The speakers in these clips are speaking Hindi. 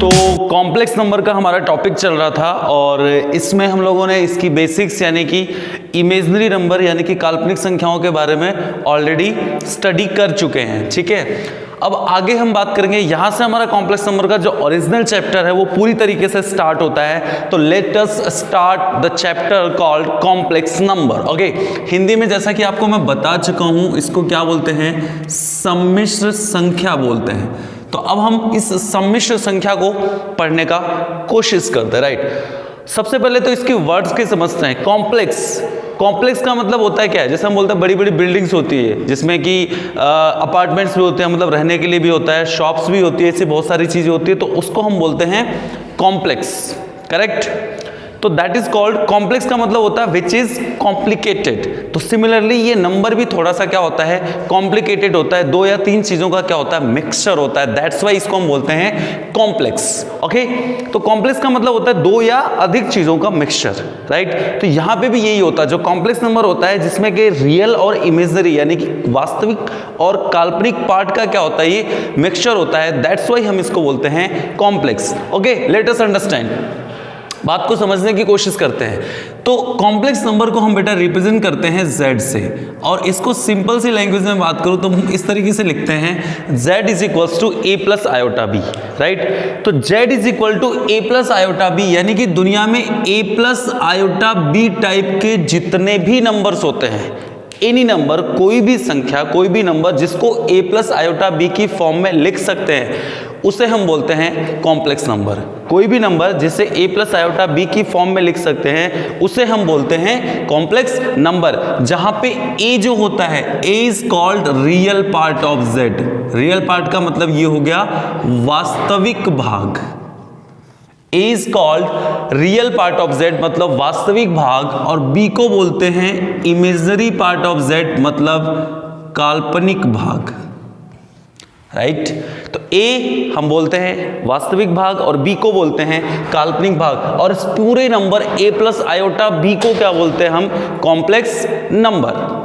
तो कॉम्प्लेक्स नंबर का हमारा टॉपिक चल रहा था और इसमें हम लोगों ने इसकी बेसिक्स यानी कि इमेजिनरी नंबर यानी कि काल्पनिक संख्याओं के बारे में ऑलरेडी स्टडी कर चुके हैं। ठीक है, अब आगे हम बात करेंगे। यहां से हमारा कॉम्प्लेक्स नंबर का जो ओरिजिनल चैप्टर है वो पूरी तरीके से स्टार्ट होता है। तो let us start the chapter called complex number. Okay, Hindi में जैसा कि आपको मैं बता चुका हूं, इसको क्या बोलते हैं? सम्मिश्र संख्या बोलते हैं। तो अब हम इस सम्मिश्र संख्या को पढ़ने का कोशिश करते हैं। राइट, सबसे पहले तो इसके वर्ड्स के समझते हैं। कॉम्प्लेक्स का मतलब होता है क्या है? जैसे हम बोलते हैं बड़ी बड़ी बिल्डिंग्स होती है जिसमें कि अपार्टमेंट्स भी होते हैं, मतलब रहने के लिए भी होता है, शॉप्स भी होती है, ऐसी बहुत सारी चीजें होती है, तो उसको हम बोलते हैं कॉम्प्लेक्स। करेक्ट, तो दैट इज कॉल्ड कॉम्प्लेक्स का मतलब होता है विच इज कॉम्प्लिकेटेड। तो सिमिलरली ये नंबर भी थोड़ा सा क्या होता है? कॉम्प्लिकेटेड होता है, दो या तीन चीजों का क्या होता है? मिक्सचर होता है। दैट्स वाई इसको हम बोलते हैं कॉम्प्लेक्स। ओके, तो कॉम्प्लेक्स का मतलब होता है दो या अधिक चीजों का मिक्सचर। राइट, तो यहां पे भी यही होता है। जो कॉम्प्लेक्स नंबर होता है जिसमें कि रियल और इमेजिनरी यानी कि वास्तविक और काल्पनिक पार्ट का क्या होता है? ये मिक्सचर होता है। दैट्स वाई हम इसको बोलते हैं complex. Okay, late us understand, बात को समझने की कोशिश करते हैं। तो कॉम्प्लेक्स नंबर को हम बेटा रिप्रेजेंट करते हैं z से, और इसको सिंपल सी लैंग्वेज में बात करूं तो हम इस तरीके से लिखते हैं z is equals to a plus iota b. Right, तो z is equal to a plus iota b यानी कि दुनिया में a plus iota b type के जितने भी नंबर्स होते हैं, एनी नंबर, कोई भी संख्या, कोई भी नंबर जिसको a प्लस आयोटा बी की फॉर्म में लिख सकते हैं उसे हम बोलते हैं कॉम्प्लेक्स नंबर। कोई भी नंबर जिसे a प्लस आयोटा बी की फॉर्म में लिख सकते हैं उसे हम बोलते हैं कॉम्प्लेक्स नंबर। जहां पे a जो होता है, a is called real part of z। Real part का मतलब ये हो गया वास्तविक भाग। A is called real part of z मतलब वास्तविक भाग, और B को बोलते हैं इमेजिनरी पार्ट ऑफ z मतलब काल्पनिक भाग। राइट, तो A हम बोलते हैं वास्तविक भाग और B को बोलते हैं काल्पनिक भाग, और इस पूरे number a plus iota B को क्या बोलते हैं हम? Complex number.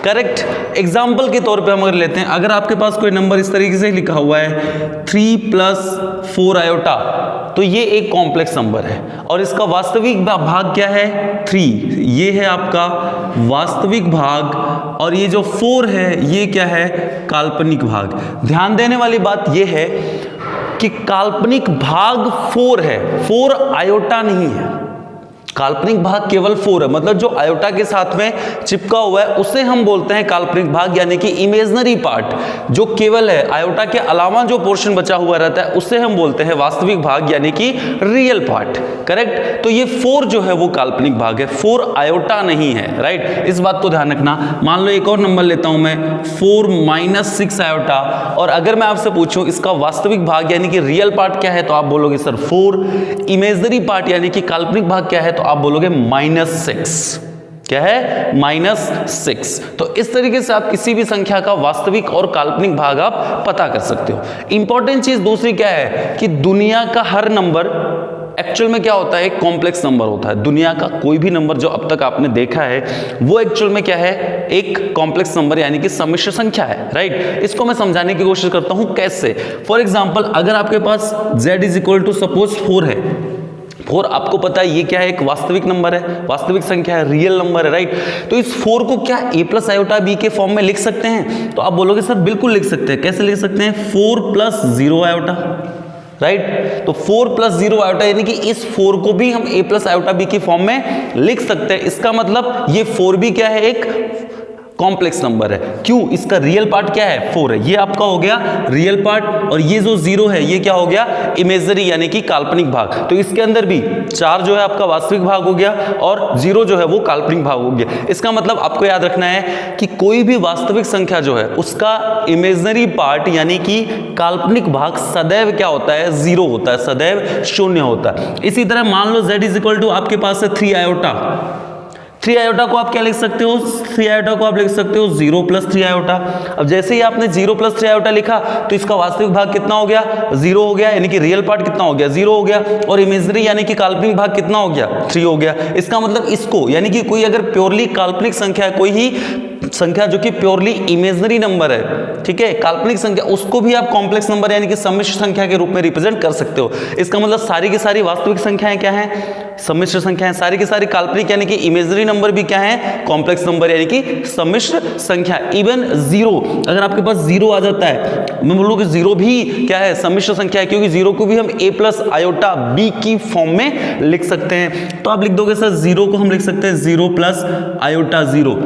करेक्ट, एग्जाम्पल के तौर पे हम अगर लेते हैं, अगर आपके पास कोई नंबर इस तरीके से लिखा हुआ है 3 + 4 आयोटा, तो ये एक कॉम्प्लेक्स नंबर है और इसका वास्तविक भाग क्या है? 3। ये है आपका वास्तविक भाग, और ये जो 4 है ये क्या है? काल्पनिक भाग। ध्यान देने वाली बात ये है कि काल्पनिक भाग 4 है, 4 आयोटा नहीं है। काल्पनिक भाग केवल 4 है, मतलब जो आयोटा के साथ में चिपका हुआ है उसे हम बोलते हैं काल्पनिक भाग यानी कि इमेजिनरी पार्ट। जो केवल है, आयोटा के अलावा जो पोर्शन बचा हुआ रहता है उसे हम बोलते हैं वास्तविक भाग यानी कि रियल पार्ट। करेक्ट, तो ये 4 जो है वो काल्पनिक भाग है, 4 आयोटा नहीं है। राइट, इस बात को ध्यान रखना। मान लो एक और नंबर लेता हूं मैं 4 - 6 आयोटा, और अगर मैं आपसे पूछूं इसका वास्तविक भाग यानी कि रियल पार्ट क्या है, तो आप बोलोगे सर 4। इमेजिनरी पार्ट यानी कि काल्पनिक भाग क्या है, तो आप बोलोगे -6। क्या है? -6। तो इस तरीके से आप किसी भी संख्या का वास्तविक और काल्पनिक भाग आप पता कर सकते हो। इंपॉर्टेंट चीज दूसरी क्या है कि दुनिया का हर नंबर एक्चुअल में क्या होता है? कॉम्प्लेक्स नंबर होता है। दुनिया का कोई भी नंबर जो अब तक आपने देखा है वो एक्चुअल में क्या है? एक कॉम्प्लेक्स नंबर यानी कि सम्मिश्र संख्या है। राइट, इसको मैं समझाने की कोशिश करता हूं कैसे। फॉर एग्जाम्पल, अगर आपके पास z is equal to suppose 4 है, 4 आपको पता है ये क्या है? एक वास्तविक नंबर है, वास्तविक संख्या है, रियल नंबर है। राइट, तो इस 4 को क्या a प्लस आयोटा b के फॉर्म में लिख सकते हैं? तो आप बोलोगे सर बिल्कुल लिख सकते हैं। कैसे लिख सकते हैं? 4 + 0 आयोटा। राइट, तो 4 + 0 आयोटा यानी कि इस 4 को भी हम a प्लस आयोटा b की फॉर्म में लिख सकते हैं। इसका मतलब ये 4 भी क्या है? एक कॉम्प्लेक्स नंबर है। क्यों? इसका रियल पार्ट क्या है? 4 है। ये आपका हो गया रियल पार्ट, और ये जो 0 है ये क्या हो गया? इमेजिनरी यानी कि काल्पनिक भाग। तो इसके अंदर भी 4 जो है आपका वास्तविक भाग हो गया और 0 जो है वो काल्पनिक भाग हो गया। इसका मतलब आपको याद रखना है कि कोई भी वास्तविक संख्या जो है उसका इमेजिनरी पार्ट यानी कि काल्पनिक भाग सदैव क्या होता है? 0 होता है, सदैव 0 होता है। इसी तरह मान लो z इज इक्वल टू आपके पास है 3 आयोटा। 3 आयोटा को आप क्या लिख सकते हो? 3 आयोटा को आप लिख सकते हो 0 + 3 आयोटा। अब जैसे ही आपने 0 + 3 आयोटा लिखा तो इसका वास्तविक भाग कितना हो गया? 0 हो गया, यानी कि रियल पार्ट कितना हो गया? 0 हो गया, और इमेजिनरी यानी कि काल्पनिक भाग कितना हो गया? 3 हो गया। इसका मतलब इसको यानी कि कोई अगर प्योरली काल्पनिक संख्या है, कोई ही संख्या जो कि प्योरली इमेजिनरी नंबर है, ठीक है, काल्पनिक संख्या, उसको भी आप कॉम्प्लेक्स नंबर यानी कि सम्मिश्र संख्या के रूप में रिप्रेजेंट कर सकते हो। इसका मतलब सारी की सारी वास्तविक संख्याएं क्या हैं, सम्मिश्र संख्याएं, सारी की सारी काल्पनिक यानी कि इमेजिनरी नंबर भी क्या है, कॉम्प्लेक्स नंबर यानी कि सम्मिश्र संख्या। इवन जीरो, अगर आपके पास जीरो आ जाता है, मैं बोलूं कि जीरो भी क्या है, सम्मिश्र संख्या है, क्योंकि जीरो को भी हम a प्लस आयोटा b की फॉर्म में लिख सकते हैं। तो आप लिख दोगे सर जीरो को हम लिख सकते हैं जीरो प्लस आयोटा जीरो।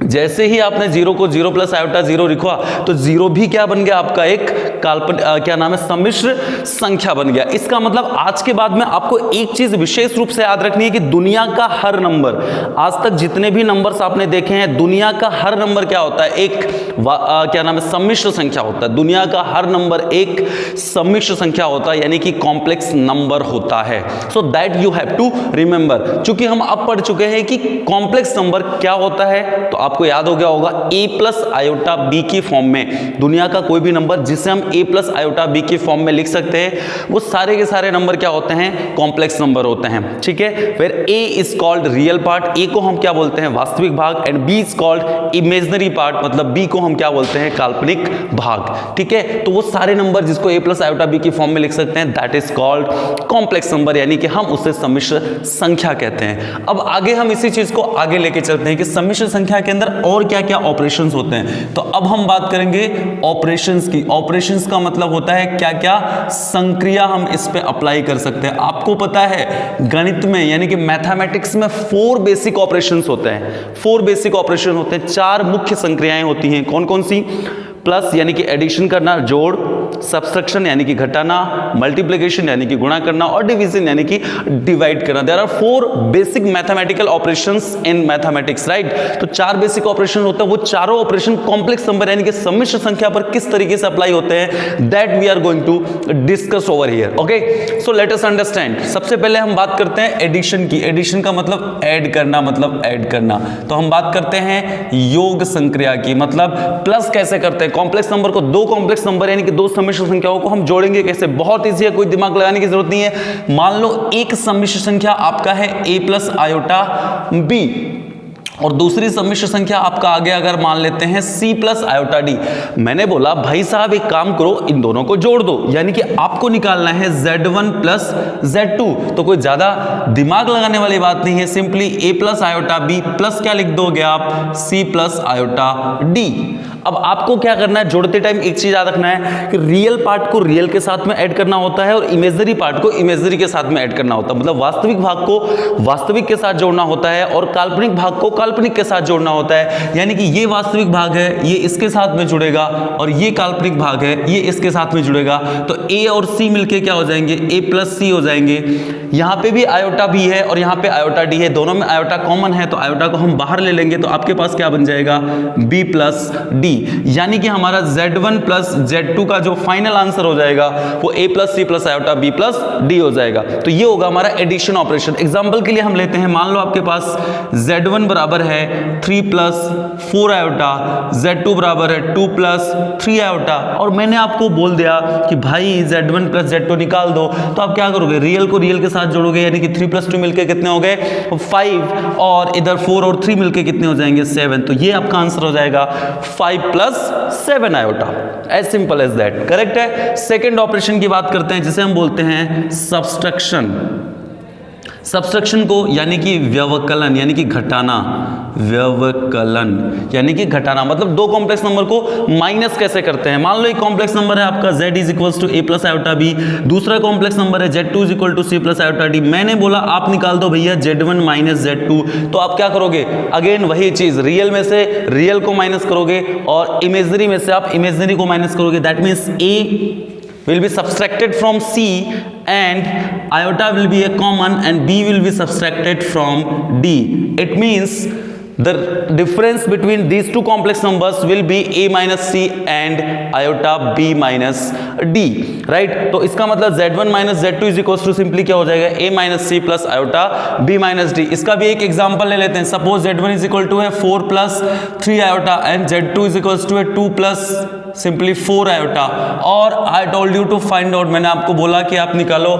जैसे ही आपने जीरो को जीरो प्लस आयोटा जीरो लिखा तो जीरो भी क्या बन गया, आपका एक काल्पनिक क्या नाम है, सम्मिश्र संख्या बन गया। इसका मतलब आज के बाद में आपको एक चीज विशेष रूप से याद रखनी है कि दुनिया का हर नंबर, आज तक जितने भी नंबर्स आपने देखे हैं, दुनिया का हर नंबर क्या होता है, एक क्या नाम है, सम्मिश्र संख्या होता है। दुनिया का हर नंबर एक सम्मिश्र संख्या होता है, यानी कि कॉम्प्लेक्स नंबर होता है। So that you have to remember. चूंकि हम अब पढ़ चुके हैं कि कॉम्प्लेक्स नंबर क्या होता है, तो आपको याद हो गया होगा a प्लस आयोटा b की फॉर्म में दुनिया का कोई भी नंबर जिसे हम a प्लस आयोटा b की फॉर्म में लिख सकते हैं, वो सारे के सारे नंबर क्या होते हैं, कॉम्प्लेक्स नंबर होते हैं, ठीक है। फिर a is called real part, a को हम क्या बोलते हैं, वास्तविक भाग, and b is called imaginary part, मतलब b को हम क्या बोलते हैं, काल्पनिक भाग, ठीक है। तो वो सारे नंबर जिसको a प्लस आयोटा b की फॉर्म में लिख सकते हैं, that is called complex number, यानी कि हम उसे सम्मिश्र संख्या कहते हैं। अब आगे हम इसी चीज को आगे लेके चलते हैं कि सम्मिश्र संख्या के अंदर और क्या क्या ऑपरेशंस होते हैं। तो अब हम बात करेंगे ऑपरेशंस की। ऑपरेशंस का मतलब होता है क्या क्या संक्रिया हम इस पे अप्लाई कर सकते हैं। आपको पता है गणित में यानी कि मैथमेटिक्स में 4 बेसिक ऑपरेशंस होते हैं, 4 बेसिक ऑपरेशन होते हैं, 4 मुख्य संक्रियाएं होती हैं। कौन कौन सी? प्लस यानी कि एडिशन करना, जोड़, सब्सट्रैक्शन यानी कि घटाना, मल्टीप्लिकेशन यानी कि गुणा करना, और डिवीजन यानी कि डिवाइड करना। There are 4 basic mathematical operations in mathematics, right. तो 4 बेसिक ऑपरेशन होते हैं, वो चारों ऑपरेशन कॉम्प्लेक्स नंबर यानी कि सम्मिश्र संख्या पर किस तरीके से अप्लाई होते हैं, that we are going to discuss over here. Okay, so let us understand. सबसे पहले हम बात करते हैं एडिशन की। एडिशन का मतलब ऐड करना, मतलब ऐड करना। तो हम बात करते हैं योग संक्रिया की, मतलब प्लस कैसे करते हैं। कॉम्प्लेक्स नंबर को, 2 कॉम्प्लेक्स नंबर यानी कि 2 सम्मिश्र संख्याओं को हम जोड़ेंगे कैसे, बहुत इजी है, कोई दिमाग लगाने की जरूरत नहीं है। मान लो एक सम्मिश्र संख्या आपका है a प्लस आयोटा b, और दूसरी सम्मिश्र संख्या आपका आगे अगर मान लेते हैं c प्लस आयोटा d। मैंने बोला भाई साहब एक काम करो, इन दोनों को जोड़ दो, यानी कि आपको निकालना है z1 प्लस z2। तो कोई ज्यादा दिमाग लगाने वाली बात नहीं है, simply a plus iota b plus क्या लिख दोगे आप, c प्लस आयोटा d। अब आपको क्या करना है, जोड़ते टाइम एक चीज याद रखना है कि रियल पार्ट को रियल के साथ में ऐड करना होता है और इमेजिनरी पार्ट को इमेजिनरी के साथ में ऐड करना होता है। मतलब वास्तविक भाग को वास्तविक के साथ जोड़ना होता है और काल्पनिक भाग को काल्पनिक के साथ जोड़ना होता है। यानी कि ये वास्तविक भाग है, ये इसके साथ में जुड़ेगा, और ये काल्पनिक भाग है, ये इसके साथ में जुड़ेगा। तो a और c मिलके क्या हो जाएंगे, a प्लस c हो जाएंगे। यहाँ पे भी आयोटा b है और यहाँ पे आयोटा d है, दोनों में आयोटा कॉमन है, तो आयोटा को हम बाहर ले लेंगे, तो आपके पास क्या बन जाएगा, b प्लस d। यानी कि हमारा z1 प्लस z2 का जो फाइनल आंसर हो जाएगा वो a plus c plus iota b plus d हो जाएगा। तो ये होगा हमारा एडिशन ऑपरेशन। एग्जांपल के लिए हम लेते हैं, मान लो आपके पास z1 बराबर है 3 प्लस 4 आयोटा, z2 बराबर है 2 प्लस 3 आयोटा, और मैंने आपको बोल दिया कि भाई z1 प्लस z2 निकाल दो। तो आप क्या करोगे, रियल को रियल के साथ जोड़ोगे, यानी कि 3 प्लस 2 मिलके कितने हो गए, 5, और इधर 4 और 3 मिलके कितने हो जाएंगे, 7। तो ये आपका आंसर हो जाएगा 5 plus 7 iota, as simple as that. Correct है। सेकेंड ऑपरेशन की बात करते हैं जिसे हम बोलते हैं सब्सट्रैक्शन। सब्सट्रैक्शन को यानी कि व्यवकलन यानी कि घटाना, व्यवकलन यानी कि घटाना, मतलब 2 कॉम्प्लेक्स नंबर को माइनस कैसे करते हैं। मान लो एक कॉम्प्लेक्स नंबर है आपका z is equals to a plus iota b, दूसरा कॉम्प्लेक्स नंबर है z2 is equal to c plus iota d। मैंने बोला आप निकाल दो भैया z1 माइनस z2, तो आप क्या करोगे, अगेन वही चीज, रियल में से रियल को माइनस करोगे और इमेजिनरी में से आप इमेजिनरी को माइनस करोगे। That means a will be subtracted from c and iota will be a common and b will be subtracted from d. It means the difference between these two complex numbers will be a minus c and iota b minus d, right? तो इसका मतलब z1 minus z2 is equals to simply क्या हो जाएगा, a minus c plus iota b minus d। इसका भी एक एग्जांपल ले लेते हैं। Suppose z1 is equal to है 4 plus 3 iota and z2 is equals to है 2 plus सिंपली 4 आयोटा। और I told you to find out, मैंने आपको बोला कि आप निकालो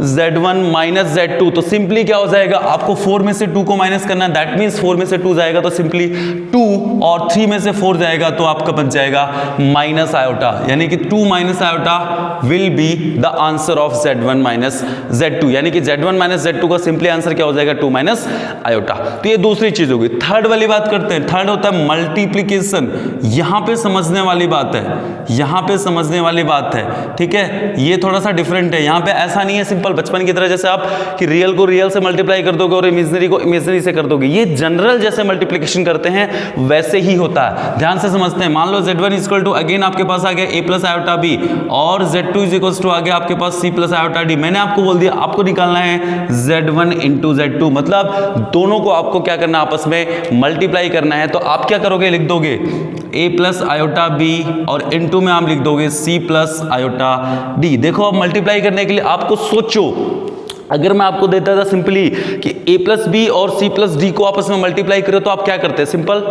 Z1 माइनस Z2, तो सिंपली क्या हो जाएगा, आपको 4 में से 2 को माइनस करना है, दैट मीन्स 4 में से 2 जाएगा तो सिंपली 2, और 3 में से 4 जाएगा तो आपका बच जाएगा माइनस आयोटा, यानी कि 2 minus iota will be the answer of Z1 minus Z2, यानी कि Z1 माइनस Z2 का सिंपली आंसर क्या हो जाएगा, 2 माइनस आयोटा। तो ये दूसरी चीज होगी। थर्ड वाली बात करते हैं। थर्ड होता है मल्टीप्लीकेशन। यहां पे समझने वाली बात है, यहां पे समझने वाली बात है, ठीक है, ये थोड़ा सा डिफरेंट है। यहां पे ऐसा नहीं है सिंपल बचपन की तरह जैसे आप कि रियल को रियल से मल्टीप्लाई कर दोगे और इमेजिनरी को इमेजिनरी से कर दोगे, ये जनरल जैसे मल्टीप्लीकेशन करते हैं वैसे ही होता है। ध्यान से समझते हैं। मान लो Z1 इक्वल टू अगेन आपके पास आ गया a प्लस आयोटा b और Z2 इज इक्वल टू आ गया आपके पास c प्लस आयोटा d। मैंने आपको बोल दिया आपको निकालना है Z1 इंटू Z2, मतलब दोनों को आपको क्या करना है, आपस में मल्टीप्लाई करना है। तो आप क्या करोगे, लिख दोगे a प्लस आयोटा b और इनटू में आप लिख दोगे c प्लस आयोटा d। देखो अब मल्टीप्लाई करने के लिए आपको सोचो, अगर मैं आपको देता था सिंपली कि a प्लस बी और c प्लस डी को आपस में मल्टीप्लाई करो तो आप क्या करते हैं, सिंपल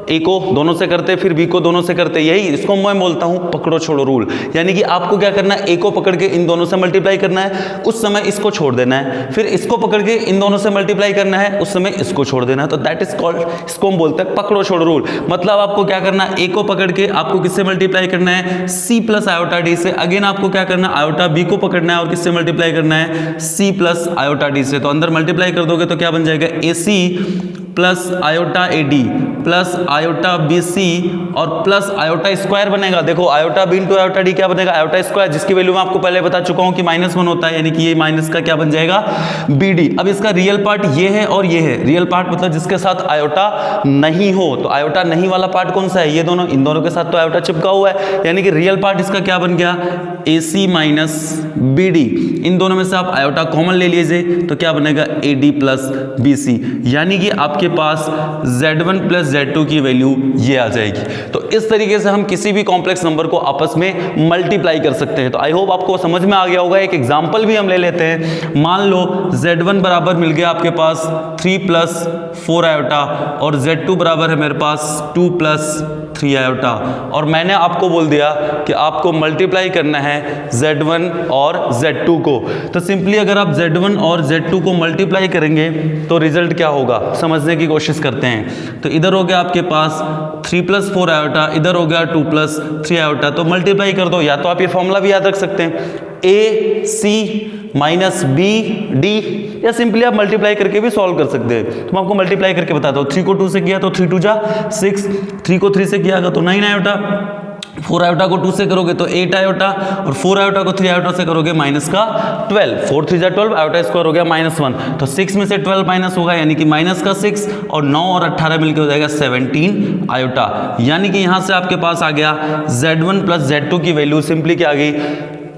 a को दोनों से करते, फिर b को दोनों से करते, यही इसको मैं बोलता हूं पकड़ो छोड़ो रूल। यानी कि आपको क्या करना है, a को पकड़ के इन दोनों से मल्टीप्लाई करना है, उस समय इसको छोड़ देना है, फिर इसको पकड़ के इन दोनों से मल्टीप्लाई करना है, उस समय इसको छोड़ देना है। तो दैट इज कॉल्ड, इसको हम बोलते हैं पकड़ो छोड़ो रूल। मतलब आपको क्या करना है, a को पकड़ के आपको किससे मल्टीप्लाई करना है, c प्लस आयोटा डी से। अगेन आपको क्या करना है, आयोटा b को पकड़ना है और किससे मल्टीप्लाई करना है, c प्लस आयोटा डी से। तो अंदर मल्टीप्लाई कर दोगे तो क्या बन जाएगा, ac plus iota AD plus iota BC और प्लस आयोटा स्क्वायर बनेगा। देखो iota B into iota D क्या बनेगा, आयोटा स्क्वायर, जिसकी वैल्यू मैं आपको पहले बता चुका हूं कि -1 होता है, यानी कि ये माइनस का क्या बन जाएगा, BD। अब इसका रियल पार्ट ये है और ये है। रियल पार्ट मतलब जिसके साथ आयोटा नहीं हो, तो आयोटा नहीं वाला पार्ट कौन सा है, ये दोनों, इन दोनों के साथ तो आयोटा चिपका हुआ है, यानी कि रियल पार्ट इसका क्या बन गया, AC माइनस BD। इन दोनों में से आप आयोटा कॉमन ले लीजिए तो क्या बनेगा, AD प्लस BC, यानी कि आपके पास Z1 प्लस Z2 की वैल्यू ये आ जाएगी। तो इस तरीके से हम किसी भी कॉम्प्लेक्स नंबर को आपस में मल्टीप्लाई कर सकते हैं। तो आई होप आपको समझ में आ गया होगा। एक एग्जांपल भी हम ले लेते हैं। मान लो Z1 बराबर मिल गया आपके पास 3 प्लस 4 आयोटा और Z2 बराबर है मेरे पास 2 प्लस 3 आयोटा, और मैंने आपको बोल दिया कि आपको मल्टीप्लाई करना है Z1 और Z2 को। तो सिंपली अगर आप Z1 और Z2 को मल्टीप्लाई करेंगे तो रिजल्ट क्या होगा, समझने की कोशिश करते हैं। तो इधर हो गया आपके पास 3 प्लस 4 आयोटा, इधर हो गया 2 प्लस 3 आयोटा, तो मल्टीप्लाई कर दो। या तो आप ये फॉर्मूला भी याद रख सकते हैं, AC माइनस BD, या सिंपली आप मल्टीप्लाई करके भी सॉल्व कर सकते हैं। तो मैं आपको मल्टीप्लाई करके बताता हूँ। 3 को 2 से किया तो 3 2 जा 6, 3 को 3 से किया तो 9 आयोटा, 4 आयोटा को 2 से करोगे तो 8 आयोटा, और 4 आयोटा को 3 आयोटा से करोगे माइनस का 12, 4 3 जा 12, आयोटा स्क्वायर हो गया -1। तो 6 में से 12 माइनस होगा, यानी कि माइनस का 6, और 9 और 18 मिलकर हो जाएगा 17 आयोटा। यानी कि यहां से आपके पास आ गया Z1 प्लस Z2 की वैल्यू सिंपली क्या आ गई,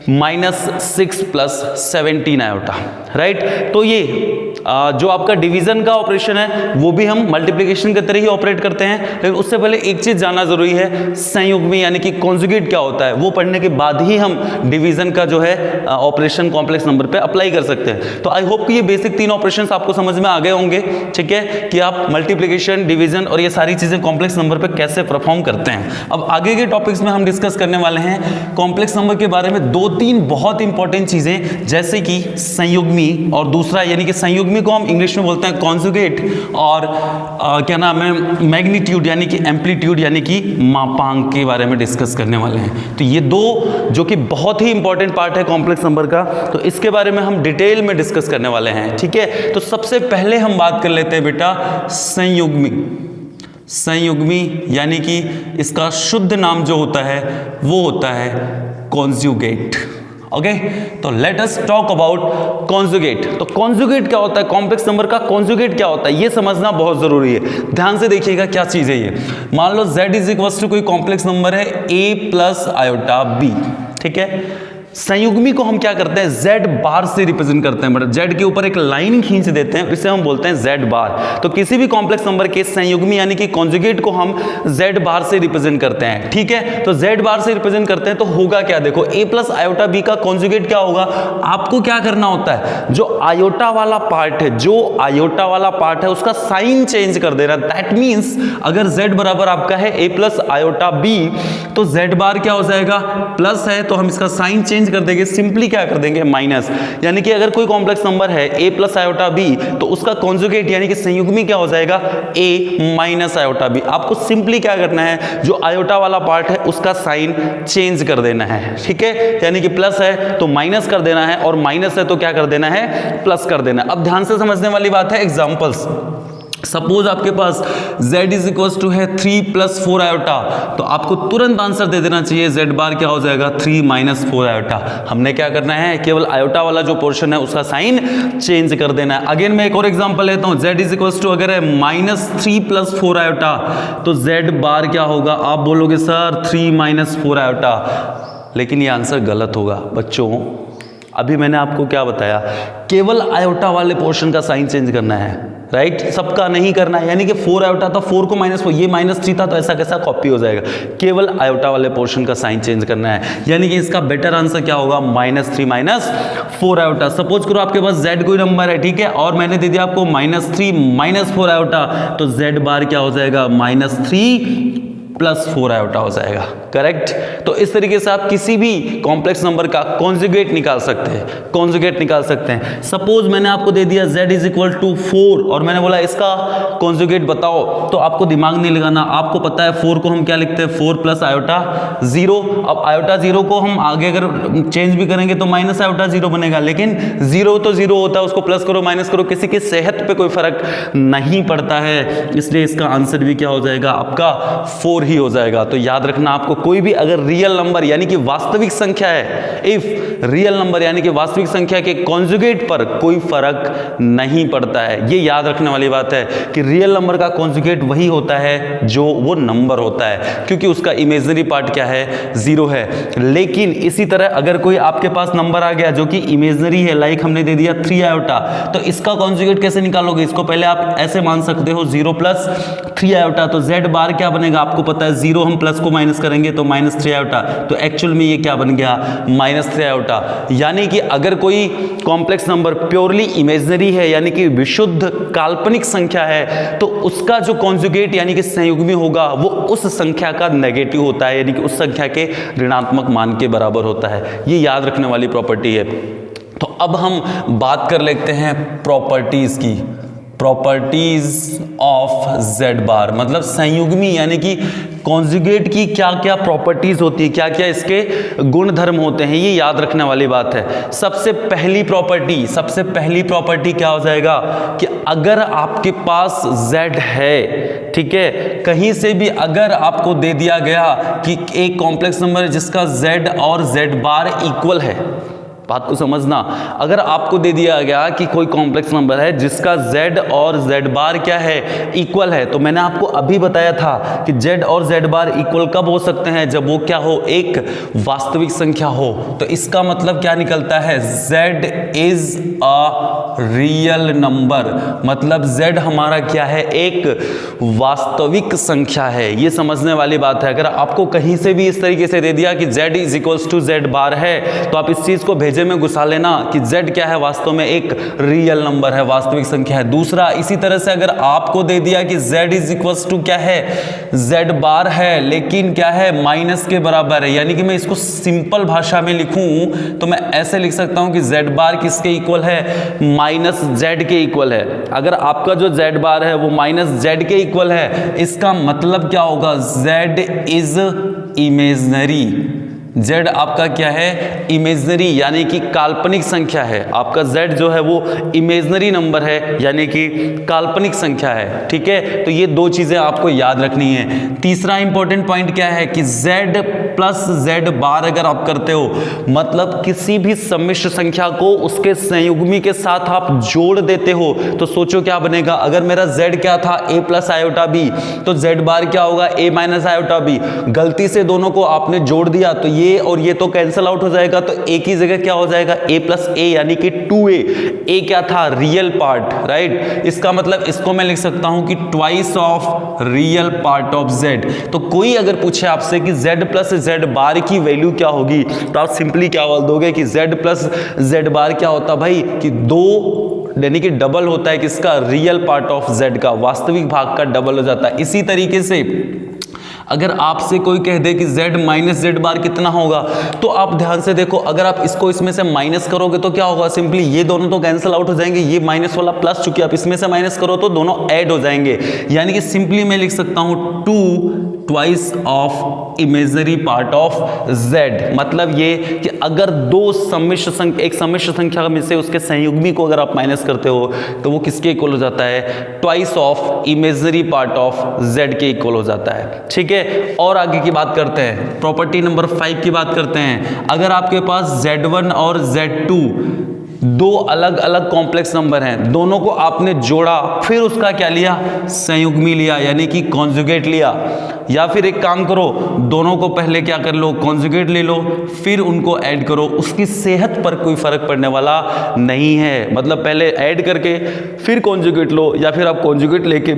-6 प्लस 17 आयोटा, राइट। तो ये जो आपका डिवीजन का ऑपरेशन है वो भी हम मल्टीप्लिकेशन की तरह ही ऑपरेट करते हैं, लेकिन उससे पहले एक चीज जानना जरूरी है, संयुग्मी यानी कि कॉन्जुगेट क्या होता है, वो पढ़ने के बाद ही हम डिवीजन का जो है ऑपरेशन कॉम्प्लेक्स नंबर पे अप्लाई कर सकते हैं। तो आई होप कि ये बेसिक 3 ऑपरेशंस आपको समझ में आ गए होंगे, ठीक है, कि आप मल्टीप्लिकेशन, डिवीजन और ये सारी चीजें कॉम्प्लेक्स नंबर पे कैसे परफॉर्म करते हैं। अब आगे के टॉपिक्स में हम डिस्कस करने वाले हैं कॉम्प्लेक्स नंबर के बारे में 2-3 बहुत इंपॉर्टेंट चीजें, जैसे कि संयुग्मी और दूसरा, यानी कि संयुग्मी को हम इंग्लिश में बोलते हैं कॉन्जुगेट, और क्या नाम है, मैग्नीट्यूड यानी कि एम्पलीट्यूड यानी कि मापांक के बारे में डिस्कस करने वाले हैं। तो ये 2 जो कि बहुत ही इंपॉर्टेंट पार्ट है कॉम्प्लेक्स नंबर का, तो इसके बारे में हम डिटेल में डिस्कस करने वाले हैं, ठीक है। तो सबसे पहले हम बात कर लेते हैं बेटा संयुग्मी। संयुग्मी यानी कि इसका शुद्ध नाम जो होता है वो होता है कॉन्जुगेट। ओके, तो let us talk about conjugate. तो कॉन्जुगेट क्या होता है, कॉम्प्लेक्स नंबर का कॉन्जुगेट क्या होता है, ये समझना बहुत जरूरी है। ध्यान से देखिएगा क्या चीज है ये। मान लो Z इज इक्वल टू कोई कॉम्प्लेक्स नंबर है A प्लस आयोटा B, ठीक है। संयुग्मी को हम क्या करते हैं, z बार से रिप्रेजेंट करते हैं, मतलब z के ऊपर एक लाइन खींच देते हैं, इसे हम बोलते हैं z बार। तो किसी भी कॉम्प्लेक्स नंबर के संयुग्मी यानी कि कॉन्जुगेट को हम z बार से रिप्रेजेंट करते हैं, ठीक है। तो z बार से रिप्रेजेंट करते हैं तो होगा क्या, देखो a प्लस आयोटा b का कॉन्जुगेट क्या होगा, आपको क्या करना होता है, जो आयोटा वाला पार्ट है, जो आयोटा वाला पार्ट है उसका साइन चेंज कर देना। दैट मीन्स अगर z बराबर आपका है a प्लस आयोटा b, तो z बार क्या हो जाएगा, प्लस है तो हम इसका साइन चेंज कर देंगे, सिंपली क्या कर देंगे माइनस। यानी कि अगर कोई कॉम्प्लेक्स नंबर है a प्लस आयोटा b, तो उसका कॉन्जुगेट यानी कि संयुग्मी क्या हो जाएगा, a माइनस आयोटा b। आपको सिंपली क्या करना है, जो आयोटा वाला पार्ट है उसका साइन चेंज कर देना है, ठीक है। यानी कि प्लस है तो माइनस कर देना है, और माइनस है तो क्या कर देना है, प्लस कर देना है। अब ध्यान से समझने वाली बात है, एग्जांपल्स। सपोज आपके पास z इज इक्वल टू है 3 प्लस 4 आयोटा, तो आपको तुरंत आंसर दे देना चाहिए z बार क्या हो जाएगा, 3 माइनस 4 आयोटा। हमने क्या करना है, केवल आयोटा वाला जो पोर्शन है उसका साइन चेंज कर देना है। अगेन मैं एक और एग्जांपल लेता हूं, z इज इक्वल टू अगर है माइनस 3 प्लस 4 आयोटा, तो z बार क्या होगा, आप बोलोगे सर 3 माइनस 4 आयोटा, लेकिन ये आंसर गलत होगा बच्चों। अभी मैंने आपको क्या बताया, केवल आयोटा वाले पोर्शन का साइन चेंज करना है, राइट, सबका नहीं करना है। यानी कि 4 आयोटा था, 4 को माइनस 4, ये माइनस 3 था, तो ऐसा कैसा कॉपी हो जाएगा, केवल आयोटा वाले पोर्शन का साइन चेंज करना है। यानी कि इसका बेटर आंसर क्या होगा, माइनस 3 माइनस 4 आयोटा। सपोज करो आपके पास z कोई नंबर है, ठीक है, और मैंने दे दिया आपको माइनस 3 माइनस 4 आयोटा, तो z बार क्या हो जाएगा, माइनस 3 प्लस 4 आयोटा हो जाएगा, करेक्ट। तो इस तरीके से आप किसी भी कॉम्प्लेक्स नंबर का कॉन्जुगेट निकाल सकते हैं, कॉन्जुगेट निकाल सकते हैं। सपोज मैंने आपको दे दिया z इज इक्वल टू 4, और मैंने बोला इसका कॉन्जुगेट बताओ, तो आपको दिमाग नहीं लगाना, आपको पता है 4 को हम क्या लिखते हैं, 4 प्लस आयोटा 0। अब आयोटा 0 को हम आगे अगर चेंज भी करेंगे तो माइनस आयोटा 0 बनेगा, लेकिन 0 तो 0 होता है, उसको प्लस करो माइनस करो, किसी की सेहत पे कोई फर्क नहीं पड़ता है, इसलिए इसका आंसर भी क्या हो जाएगा, आपका 4 ही हो जाएगा। तो याद रखना, आपको कोई भी अगर रियल नंबर यानी कि वास्तविक संख्या है, इफ रियल नंबर यानी कि वास्तविक संख्या के कॉन्जुगेट पर कोई फर्क नहीं पड़ता है। ये याद रखने वाली बात है कि रियल नंबर का कॉन्जुगेट वही होता है जो वो नंबर होता है, क्योंकि उसका इमेजिनरी पार्ट क्या है, 0 है। लेकिन इसी तरह अगर कोई आपके पास नंबर आ गया जो कि इमेजिनरी है, लाइक हमने दे दिया 3 आयोटा, तो इसका कॉन्जुगेट कैसे निकालोगे, इसको पहले आप ऐसे मान सकते हो 0 प्लस 3 आयोटा, तो z बार क्या बनेगा, आपको पता है 0 हम प्लस को माइनस करेंगे तो माइनस 3 आयोटा, तो एक्चुअल में ये क्या बन गया, माइनस 3 आयोटा। यानी कि अगर कोई कॉम्प्लेक्स नंबर प्योरली इमेजिनरी है यानी कि विशुद्ध काल्पनिक संख्या है, तो उसका जो कॉन्जुगेट यानी कि संयुग्मी होगा वो उस संख्या का नेगेटिव होता है, यानी कि उस संख्या के ऋणात्मक मान के बराबर होता है। ये याद रखने वाली प्रॉपर्टी है। तो अब हम बात कर लेते हैं प्रॉपर्टीज की, प्रॉपर्टीज ऑफ z बार, मतलब संयुग्मी यानी कि कॉन्जुगेट की क्या क्या प्रॉपर्टीज होती है, क्या क्या इसके गुण धर्म होते हैं, ये याद रखने वाली बात है। सबसे पहली प्रॉपर्टी क्या हो जाएगा कि अगर आपके पास z है, ठीक है, कहीं से भी अगर आपको दे दिया गया कि एक कॉम्प्लेक्स नंबर है जिसका z और z बार इक्वल है, बात को समझना, अगर आपको दे दिया गया कि कोई कॉम्प्लेक्स नंबर है जिसका z और z बार क्या है, इक्वल है, तो मैंने आपको अभी बताया था कि z और z बार इक्वल कब हो सकते हैं, जब वो क्या हो, एक वास्तविक संख्या हो। तो इसका मतलब क्या निकलता है, z is a real number, मतलब z हमारा क्या है, एक वास्तविक संख्या है। ये समझने वाली बात है। अगर आपको कहीं से भी इस तरीके से दे दिया कि z is equals to z bar है, तो आप इस चीज को भेजे में घुसा लेना कि z क्या है, वास्तव में एक रियल नंबर है, वास्तविक संख्या है। दूसरा, इसी तरह से अगर आपको दे दिया कि z इज इक्वल्स टू क्या है, z बार है, लेकिन क्या है, माइनस के बराबर है, यानी कि मैं इसको सिंपल भाषा में लिखूं तो मैं ऐसे लिख सकता हूं कि z बार किसके इक्वल है, माइनस z के इक्वल है। अगर आपका जो z बार है वो माइनस z के इक्वल है, इसका मतलब क्या होगा, z इज इमेजिनरी, z आपका क्या है, इमेजिनरी, यानी कि काल्पनिक संख्या है। आपका z जो है वो इमेजिनरी नंबर है, यानी कि काल्पनिक संख्या है, ठीक है। तो ये दो चीजें आपको याद रखनी है। तीसरा इंपॉर्टेंट पॉइंट क्या है कि z प्लस z बार अगर आप करते हो, मतलब किसी भी सम्मिश्र संख्या को उसके संयुग्मी के साथ आप जोड़ देते हो, तो सोचो क्या बनेगा। अगर मेरा z क्या था, a प्लस आयोटा b, तो z बार क्या होगा, a माइनस आयोटा b। गलती से दोनों को आपने जोड़ दिया तो ये और ये तो कैंसिल आउट हो जाएगा, तो ए की जगह क्या हो जाएगा, a प्लस ए यानी कि 2a। a क्या था, रियल पार्ट, राइट। इसका मतलब इसको मैं लिख सकता हूं कि twice of real part of z। तो कोई अगर पूछे आपसे कि z प्लस z बार की वैल्यू क्या होगी, तो आप सिंपली क्या बोल दोगे कि z प्लस z बार क्या होता भाई, कि 2 यानी कि डबल होता है किसका, रियल पार्ट ऑफ z का, वास्तविक भाग का डबल हो जाता है। इसी तरीके से अगर आपसे कोई कह दे कि z माइनस z बार कितना होगा, तो आप ध्यान से देखो, अगर आप इसको इसमें से माइनस करोगे तो क्या होगा, सिंपली ये दोनों तो कैंसिल आउट हो जाएंगे, ये माइनस वाला प्लस, चूंकि आप इसमें से माइनस करो तो दोनों ऐड हो जाएंगे। यानी कि सिंपली मैं लिख सकता हूं 2 twice of imaginary part of z। मतलब ये कि अगर दो सम्मिश्र संख्या, एक सम्मिश्र संख्या में से उसके संयुग्मी को अगर आप माइनस करते हो तो वो किसके इक्वल हो जाता है, twice of imaginary part of z के इक्वल हो जाता है। ठीक है, और आगे की बात करते हैं, प्रॉपर्टी नंबर 5 की बात करते हैं। अगर आपके पास z1 और z2 दो अलग अलग कॉम्प्लेक्स नंबर हैं, दोनों को आपने जोड़ा, फिर उसका क्या लिया, संयुग्मी लिया, यानी कि कॉन्जुगेट लिया। या फिर एक काम करो, दोनों को पहले क्या कर लो, कॉन्जुगेट ले लो, फिर उनको ऐड करो, उसकी सेहत पर कोई फर्क पड़ने वाला नहीं है। मतलब पहले ऐड करके फिर कॉन्जुगेट लो, या फिर आप कॉन्जुगेट लेके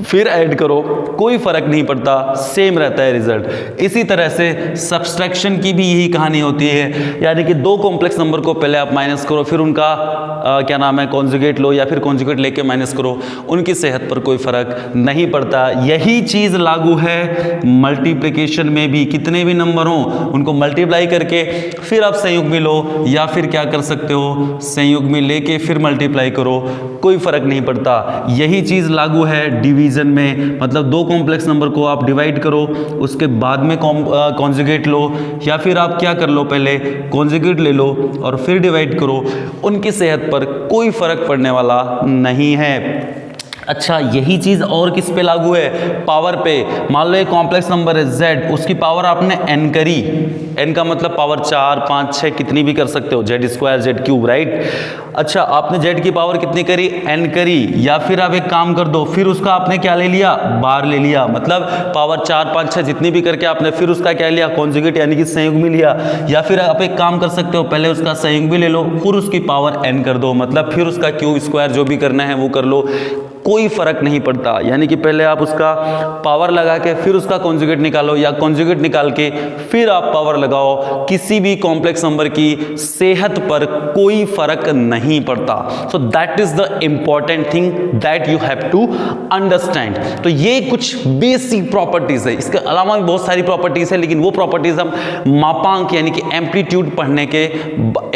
फिर ऐड करो, कोई फर्क नहीं पड़ता, सेम रहता है रिजल्ट। इसी तरह से सब्सट्रैक्शन की भी यही कहानी होती है, यानी कि दो कॉम्प्लेक्स नंबर को पहले आप माइनस करो, फिर उनका क्या नाम है, कॉन्जुगेट लो, या फिर कॉन्जुगेट लेके माइनस करो, उनकी सेहत पर कोई फर्क नहीं पड़ता। यही चीज लागू है मल्टीप्लिकेशन में भी। कितने भी नंबर हो उनको मल्टीप्लाई करके फिर आप संयुग्मी लो, या फिर क्या कर सकते हो, संयुग्मी लेके फिर मल्टीप्लाई करो, कोई फर्क नहीं पड़ता। यही चीज लागू है डिवीजन में। मतलब दो कॉम्प्लेक्स नंबर को आप डिवाइड करो, उसके बाद में कॉन्जुगेट लो, या फिर आप क्या कर लो, पहले कॉन्जुगेट ले लो और फिर डिवाइड करो, उनकी सेहत पर कोई फर्क पड़ने वाला नहीं है। अच्छा, यही चीज और किस पे लागू है, पावर पे। मान लो एक कॉम्प्लेक्स नंबर है z, उसकी पावर आपने n करी, n का मतलब पावर 4, 5, 6 कितनी भी कर सकते हो, z square z cube, right. अच्छा, आपने z की पावर कितनी करी, n करी, या फिर आप एक काम कर दो, फिर उसका आपने क्या ले लिया, बार ले लिया। मतलब पावर 4, 5, 6 जितनी भी करके आपने फिर उसका क्या लिया, कॉन्जुगेट यानी कि संयुग्मी लिया। या फिर आप एक काम कर सकते हो, पहले उसका संयुग्मी ले लो, फिर उसकी पावर n कर दो, मतलब फिर उसका क्यूब स्क्वायर जो भी करना है वो कर लो, कोई फर्क नहीं पड़ता। यानी कि पहले आप उसका पावर लगा के फिर उसका कॉन्जुगेट निकालो, या कॉन्जुगेट निकाल के फिर आप पावर लगाओ, किसी भी कॉम्प्लेक्स नंबर की सेहत पर कोई फर्क नहीं पड़ता। So that is the important thing that you have to understand. तो ये कुछ बेसिक प्रॉपर्टीज है, इसके अलावा भी बहुत सारी प्रॉपर्टीज है, लेकिन वो प्रॉपर्टीज हम मापांक यानी कि एम्पलीट्यूड पढ़ने के,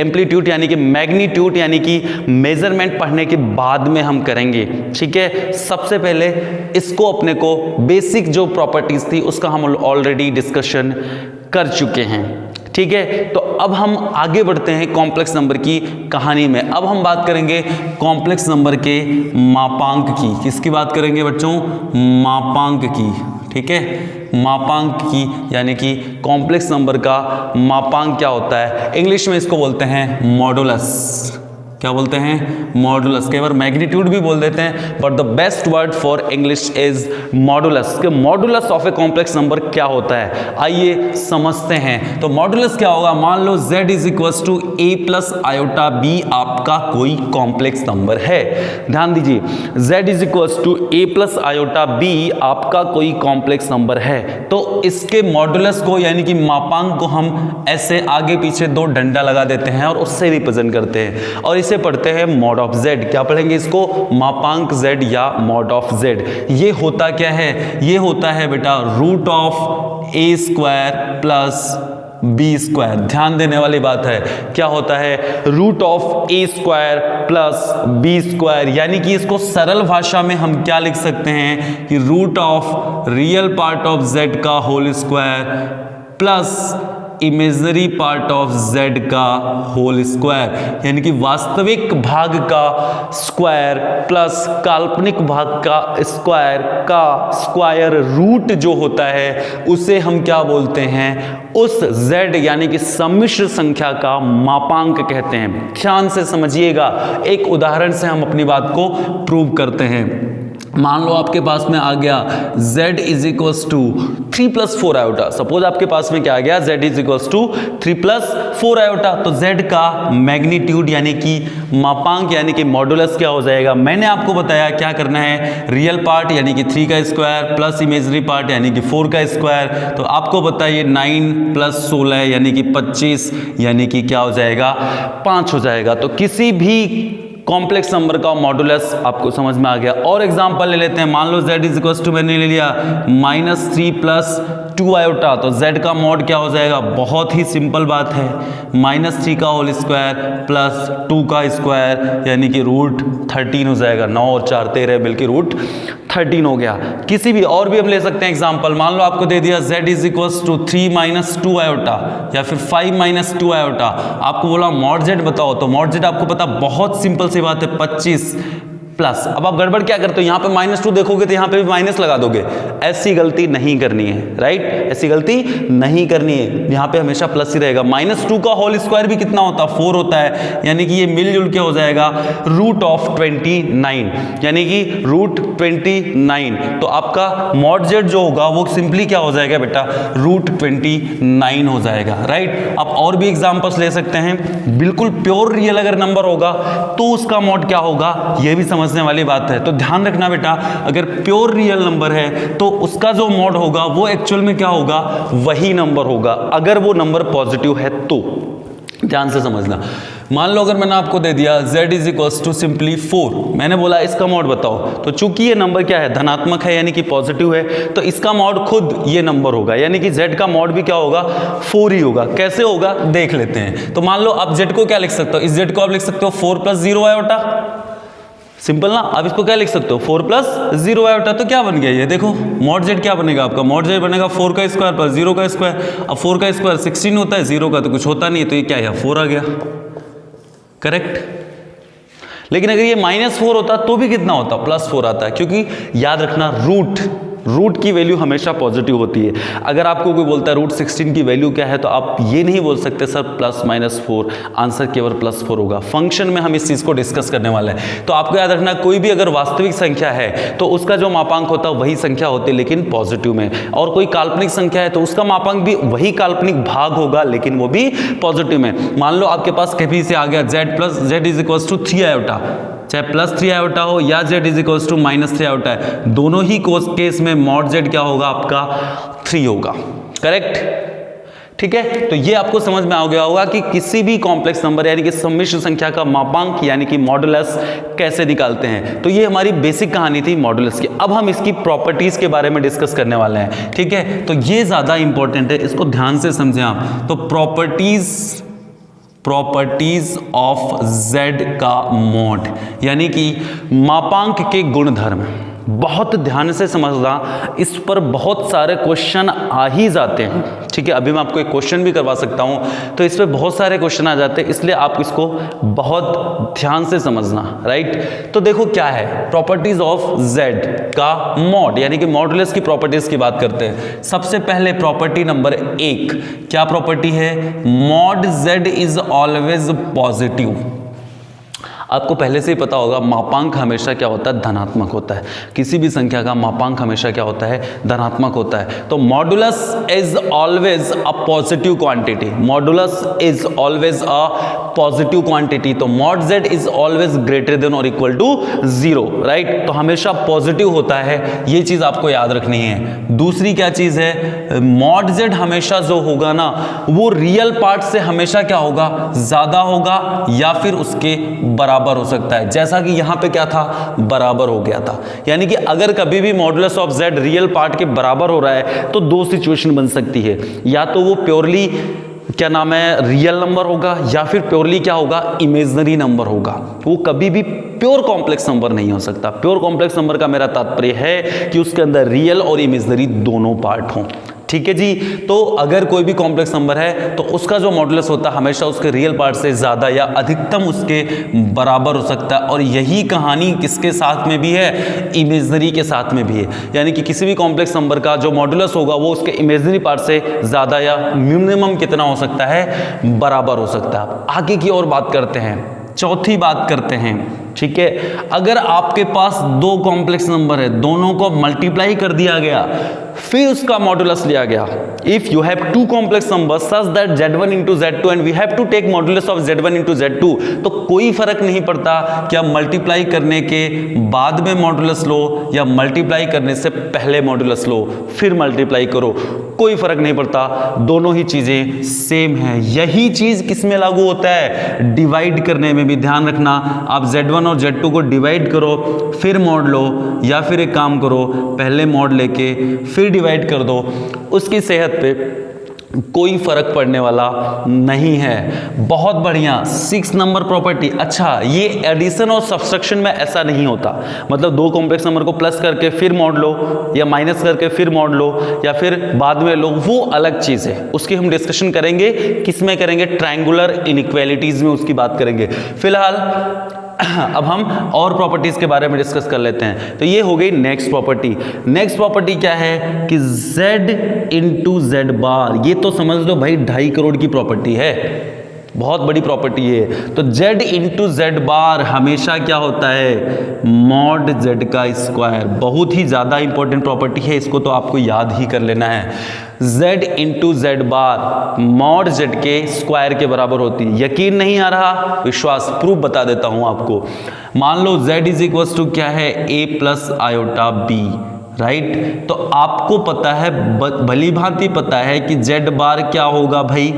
एम्पलीट्यूड यानी कि मैग्नीट्यूड यानी कि मेजरमेंट पढ़ने के बाद में हम करेंगे। ठीक है, सबसे पहले इसको अपने को बेसिक जो प्रॉपर्टीज थी उसका हम ऑलरेडी डिस्कशन कर चुके हैं। ठीक है, तो अब हम आगे बढ़ते हैं कॉम्प्लेक्स नंबर की कहानी में। अब हम बात करेंगे कॉम्प्लेक्स नंबर के मापांक की। किसकी बात करेंगे बच्चों, मापांक की। ठीक है, मापांक की, यानी कि कॉम्प्लेक्स नंबर का मापांक क्या होता है, इंग्लिश में इसको बोलते हैं मॉडुलस। क्या बोलते हैं, मॉडुलस। कई बार मैग्नीट्यूड भी बोल देते हैं, but the best word for English is modulus. कि modulus of a complex number क्या होता है, आइए समझते हैं। तो मॉडुलस क्या होगा, मान लो z is equal to a plus iota b आपका कोई कॉम्प्लेक्स नंबर है। ध्यान दीजिए, z is equal to a plus iota b आपका कोई कॉम्प्लेक्स नंबर है, तो इसके मॉडुलस को यानी कि मापांक को हम ऐसे आगे पीछे दो डंडा लगा देते हैं और उससे रिप्रेजेंट करते हैं, और इसे पढ़ते हैं मॉड ऑफ z। क्या पढ़ेंगे इसको, मापांक z या मॉड ऑफ z। ये होता क्या है, ये होता है बेटा root of a square plus b square. ध्यान देने वाली बात है, क्या होता है, root of a square plus b square. यानी कि इसको सरल भाषा में हम क्या लिख सकते हैं कि root of real part of z का whole square plus imaginary part of z का होल स्क्वायर, यानी कि वास्तविक भाग का स्क्वायर प्लस काल्पनिक भाग का स्क्वायर रूट जो होता है उसे हम क्या बोलते हैं, उस z यानी कि सम्मिश्र संख्या का मापांक कहते हैं। ध्यान से समझिएगा, एक उदाहरण से हम अपनी बात को प्रूव करते हैं। मान लो आपके पास में आ गया z is equals to 3 + 4 iota. Suppose आपके पास में क्या आ गया, z is equals to 3 + 4 iota. तो z का मैग्नीट्यूड यानी कि मापांक यानी कि मॉडुलस क्या हो जाएगा, मैंने आपको बताया क्या करना है, रियल पार्ट यानी कि 3 का स्क्वायर प्लस इमेजनरी पार्ट यानी कि 4 का स्क्वायर। तो आपको बताइए 9 + 16 यानी कि 25 यानी कि क्या हो जाएगा, 5 हो जाएगा। तो किसी भी कॉम्प्लेक्स नंबर का मॉडुलस आपको समझ में आ गया। और एग्जांपल ले लेते हैं, मान लो z इज इक्वल टू मैंने ले लिया -3 + 2 आयोटा। तो z का मॉड क्या हो जाएगा, बहुत ही सिंपल बात है, -3 का होल स्क्वायर प्लस 2 का स्क्वायर यानी कि √13 हो जाएगा। 9 और 4 13 बल्कि √13 हो गया। किसी भी और भी हम ले सकते हैं एग्जांपल, मान लो आपको दे दिया z is equal to 3 - 2 iota या फिर 5 - 2 आयोटा। आपको बोला मॉड z बताओ, तो मॉड z आपको पता बहुत सिंपल सी बात है 25 प्लस। अब आप गड़बड़ क्या करते हो, यहाँ पे -2 देखोगे तो यहाँ पे भी माइनस लगा दोगे। ऐसी गलती नहीं करनी है, राइट, ऐसी गलती नहीं करनी है। यहाँ पे हमेशा प्लस ही रहेगा। -2 का होल स्क्वायर भी कितना होता है, 4 होता है, यानी कि ये मिलजुल के हो जाएगा √29 यानी कि √29। तो आपका मॉड z जो होगा वो सिंपली क्या हो जाएगा बेटा, √29 हो जाएगा, राइट। अब और भी एग्जाम्पल्स ले सकते हैं। बिल्कुल प्योर रियल अगर नंबर होगा तो उसका मॉड क्या होगा, ये भी समझने वाली बात है। तो ध्यान रखना बेटा, अगर प्योर रियल नंबर है तो उसका जो मॉड होगा वो एक्चुअल में क्या होगा, वही नंबर होगा, अगर वो नंबर पॉजिटिव है तो। ध्यान से समझना। मान लो अगर मैंने आपको दे दिया z is equals to simply 4, मैंने बोला इसका मॉड बताओ। तो चूंकि ये नंबर क्या है, धनात्मक है यानी कि पॉजिटिव है, तो इसका मॉड खुद ये नंबर होगा, यानी कि z का मॉड भी क्या होगा, 4 ही होगा। कैसे होगा देख लेते हैं। तो मान लो आप z को क्या लिख सकते हो, इस z को आप लिख सकते हो 4 + 0 आयोटा, सिंपल ना। अब इसको क्या लिख सकते हो, 4 + 0 आयोटा। तो क्या बन गया ये देखो, मॉड z क्या बनेगा आपका, मॉड z बनेगा 4 का स्क्वायर प्लस 0 का स्क्वायर। अब 4 का स्क्वायर 16 होता है, 0 का तो कुछ होता नहीं है, तो ये क्या है 4 आ गया, करेक्ट। लेकिन अगर ये -4 होता तो भी कितना होता, +4 आता है, क्योंकि याद रखना रूट की वैल्यू हमेशा पॉजिटिव होती है। अगर आपको कोई बोलता है √16 की वैल्यू क्या है, तो आप ये नहीं बोल सकते सर +-4, आंसर केवल +4 होगा। फंक्शन में हम इस चीज़ को डिस्कस करने वाले हैं। तो आपको याद रखना, कोई भी अगर वास्तविक संख्या है तो उसका जो मापांक होता है वही संख्या होती है, लेकिन पॉजिटिव में। और कोई काल्पनिक संख्या है तो उसका मापांक भी वही काल्पनिक भाग होगा, लेकिन वो भी पॉजिटिव में। मान लो आपके पास कभी से आ गया z is equal to 3 iota, चाहे +3 आयोटा हो या z is equal to -3 iota है, दोनों ही केस में मॉड z क्या होगा आपका 3 होगा, करेक्ट। ठीक है, तो ये आपको समझ में आ गया होगा कि किसी भी कॉम्प्लेक्स नंबर यानी कि सम्मिश्र संख्या का मापांक यानी कि मॉडुलस कैसे निकालते हैं। तो ये हमारी बेसिक कहानी थी मॉडुलस की। अब हम इसकी प्रॉपर्टीज के बारे में डिस्कस करने वाले हैं, ठीक है। तो ये ज्यादा इंपॉर्टेंट है, इसको ध्यान से समझें आप। तो प्रॉपर्टीज ऑफ z का मॉड यानी कि मापांक के गुणधर्म, बहुत ध्यान से समझना, इस पर बहुत सारे क्वेश्चन आ ही जाते हैं, ठीक है। अभी मैं आपको एक क्वेश्चन भी करवा सकता हूं, तो इस पर बहुत सारे क्वेश्चन आ जाते हैं, इसलिए आप इसको बहुत ध्यान से समझना, राइट। तो देखो क्या है, प्रॉपर्टीज ऑफ z का मॉड यानी कि मॉडुलस की प्रॉपर्टीज की बात करते हैं। सबसे पहले प्रॉपर्टी नंबर 1, क्या प्रॉपर्टी है, mod z is always positive. आपको पहले से ही पता होगा मापांक हमेशा क्या होता है, धनात्मक होता है। किसी भी संख्या का मापांक हमेशा क्या होता है, धनात्मक होता है। तो modulus is always a positive quantity, modulus is always a positive quantity. तो mod z is always greater than और इक्वल टू 0, राइट। तो हमेशा पॉजिटिव होता है, ये चीज आपको याद रखनी है। दूसरी क्या चीज है, मॉड z हमेशा जो होगा ना, वो रियल पार्ट से हमेशा क्या होगा, ज्यादा होगा या फिर उसके बराबर हो सकता है। जैसा कि यहां पे क्या था, बराबर हो गया था। यानी कि अगर कभी भी modulus of z real part के बराबर हो रहा है तो दो सिचुएशन बन सकती है, या तो वो प्योरली क्या नाम है, रियल नंबर होगा, या फिर प्योरली क्या होगा, इमेजिनरी नंबर होगा। वो कभी भी प्योर कॉम्प्लेक्स नंबर नहीं हो सकता। प्योर कॉम्प्लेक्स नंबर का मेरा तात्पर्य है कि उसके अंदर रियल और इमेजिनरी दोनों पार्ट हों, ठीक है जी। तो अगर कोई भी कॉम्प्लेक्स नंबर है तो उसका जो मॉडुलस होता है हमेशा उसके रियल पार्ट से ज्यादा या अधिकतम उसके बराबर हो सकता है। और यही कहानी किसके साथ में भी है, इमेजिनरी के साथ में भी है। यानी कि किसी भी कॉम्प्लेक्स नंबर का जो मॉडुलस होगा वो उसके इमेजिनरी पार्ट से ज्यादा या मिनिमम कितना हो सकता है, बराबर हो सकता है। आगे की और बात करते हैं, चौथी बात करते हैं ठीक है। अगर आपके पास दो कॉम्प्लेक्स नंबर है, दोनों को मल्टीप्लाई कर दिया गया, फिर उसका मॉडुलस लिया गया। If you have two complex numbers such that z1 into z2 and we have to take modulus of z1 into z2, तो कोई फर्क नहीं पड़ता कि आप मल्टीप्लाई करने के बाद में मॉडुलस लो या मल्टीप्लाई करने से पहले मॉडुलस लो फिर मल्टीप्लाई करो, कोई फर्क नहीं पड़ता, दोनों ही चीजें सेम है। यही चीज किसमें लागू होता है? डिवाइड करने में भी। ध्यान रखना, आप z1 और z2 को डिवाइड करो फिर मॉड लो, या फिर एक काम करो पहले मॉड लेके फिर डिवाइड कर दो, उसकी सेहत पे कोई फर्क पड़ने वाला नहीं है। बहुत बढ़िया। 6 नंबर प्रॉपर्टी। अच्छा, ये एडिशन और सब्सट्रैक्शन में ऐसा नहीं होता, मतलब दो कॉम्प्लेक्स नंबर को प्लस करके फिर मॉड लो या माइनस करके फिर मॉड लो या फिर बाद में लो, वो अलग चीज है, उसकी हम डिस्कशन करेंगे। किस में करेंगे? ट्रायंगुलर इनइक्वालिटीज में उसकी बात करेंगे। फिलहाल अब हम और प्रॉपर्टीज के बारे में डिस्कस कर लेते हैं। तो ये हो गई नेक्स्ट प्रॉपर्टी। नेक्स्ट प्रॉपर्टी क्या है कि z इंटू जेड बार, ये तो समझ लो भाई 2.5 करोड़ की प्रॉपर्टी है, बहुत बड़ी प्रॉपर्टी है। तो z इंटू जेड बार हमेशा क्या होता है? मॉड z का स्क्वायर। बहुत ही ज्यादा इंपॉर्टेंट प्रॉपर्टी है, इसको तो आपको याद ही कर लेना है। z इंटू जेड बार मॉड z के स्क्वायर के बराबर होती है। यकीन नहीं आ रहा? विश्वास प्रूफ बता देता हूं आपको। मान लो z इज इक्वल टू क्या है? a plus iota b, right. तो आपको पता है, भली भांति पता है कि z बार क्या होगा भाई?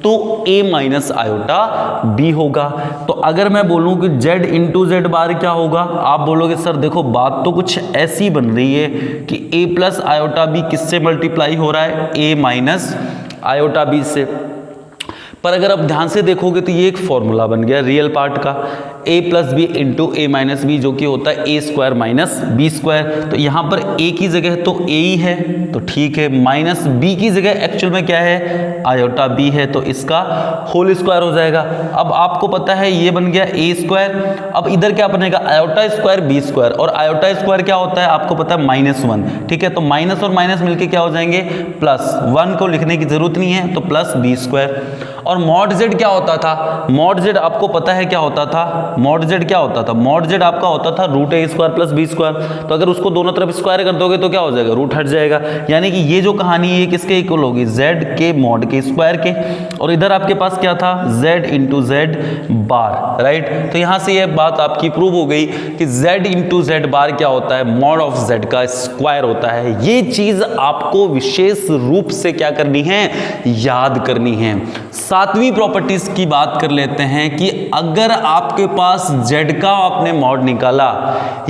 तो a माइनस आयोटा b होगा। तो अगर मैं बोलूं कि z इंटू जेड बार क्या होगा, आप बोलोगे सर देखो बात तो कुछ ऐसी बन रही है कि a प्लस आयोटा b किससे मल्टीप्लाई हो रहा है? a माइनस आयोटा b से। पर अगर आप ध्यान से देखोगे तो ये एक फॉर्मूला बन गया रियल पार्ट का, a plus b into a minus b, जो कि होता है a square minus b square. तो यहाँ पर a की जगह तो a ही है, तो ठीक है। माइनस b की जगह एक्चुअल में क्या है? आयोटा b है, तो इसका होल स्क्वायर हो जाएगा। अब आपको पता है ये बन गया a स्क्वायर। अब इधर क्या बनेगा? आयोटा स्क्वायर b स्क्वायर, और आयोटा स्क्वायर क्या होता है आपको पता है? -1, ठीक है। तो माइनस और माइनस मिलके क्या हो जाएंगे? प्लस। 1 को लिखने की जरूरत नहीं है, तो प्लस b स्क्वायर। और मॉड z क्या होता था? मॉड z आपको पता है क्या होता था? मॉड z क्या होता था? मॉड z आपका होता था root a square plus b square. तो अगर उसको दोनों तरफ स्क्वायर कर दोगे तो क्या हो जाएगा? रूट हट जाएगा। यानी कि ये जो कहानी है किसके इक्वल होगी? z के मॉड के स्क्वायर के। और इधर आपके पास क्या था? z इंटू जेड बार, राइट। तो यहां से ये बात आपकी प्रूव हो गई कि z इंटू जेड बार क्या होता है? मॉड ऑफ z का स्क्वायर होता है। ये चीज आपको विशेष रूप से क्या करनी है? याद करनी है। 7वीं प्रॉपर्टीज की बात कर लेते हैं कि अगर आपके पास z का आपने मॉड निकाला,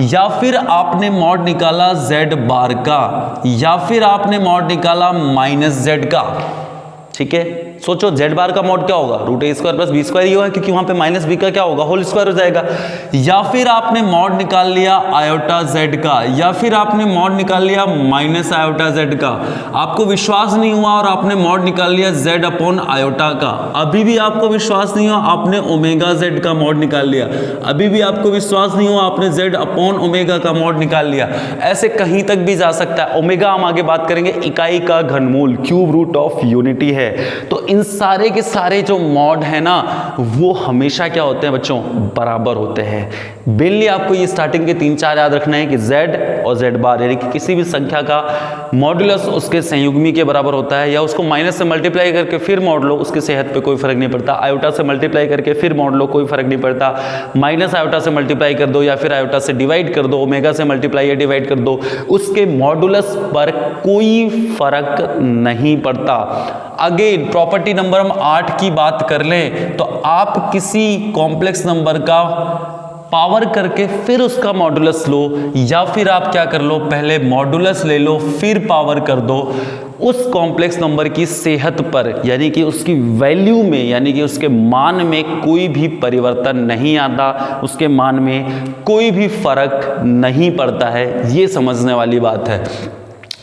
या फिर आपने मॉड निकाला z बार का, या फिर आपने मॉड निकाला माइनस z का, ठीक है। सोचो z बार का मॉड क्या होगा? Root a square plus B square ही होगा, क्योंकि वहां पे माइनस b का क्या होगा? होल स्क्वायर हो जाएगा। या फिर आपने मॉड निकाल लिया आयोटा z का, या फिर आपने मॉड निकाल लिया माइनस आयोटा z का। आपको विश्वास नहीं हुआ और आपने मॉड निकाल लिया z अपॉन आयोटा का। अभी भी आपको विश्वास नहीं हुआ, आपने ओमेगा z का मॉड निकाल लिया। अभी भी आपको विश्वास नहीं हुआ, आपने z अपॉन ओमेगा का मॉड निकाल लिया। ऐसे कहीं तक भी जा सकता है। ओमेगा हम आगे बात करेंगे, इकाई का घनमूल, क्यूब रूट ऑफ यूनिटी है। तो इन सारे के सारे जो मॉड है ना, वो हमेशा क्या होते हैं बच्चों? बराबर होते हैं। बेनली आपको ये स्टार्टिंग के 3-4 याद रखना है कि z और z बार, यानी कि किसी भी संख्या का मॉडुलस उसके संयुग्मी के बराबर होता है, या उसको माइनस से मल्टीप्लाई करके फिर मॉड लो, उसकी सेहत पे कोई फर्क नहीं पड़ता। आयोटा से मल्टीप्लाई करके फिर मॉड लो, कोई फर्क नहीं पड़ता। माइनस आयोटा से मल्टीप्लाई कर दो या फिर आयोटा से डिवाइड कर दो, ओमेगा से मल्टीप्लाई या डिवाइड कर दो, उसके मॉडुलस पर कोई फर्क नहीं पड़ता। अगेन प्रॉपर्टी नंबर हम 8 की बात कर लें तो आप किसी कॉम्प्लेक्स नंबर का पावर करके फिर उसका मॉडुलस लो, या फिर आप क्या कर लो? पहले मॉडुलस ले लो फिर पावर कर दो। उस कॉम्प्लेक्स नंबर की सेहत पर, यानी कि उसकी वैल्यू में, यानी कि उसके मान में कोई भी परिवर्तन नहीं आता, उसके मान में कोई भी फर्क नहीं पड़ता है। ये समझने वाली बात है।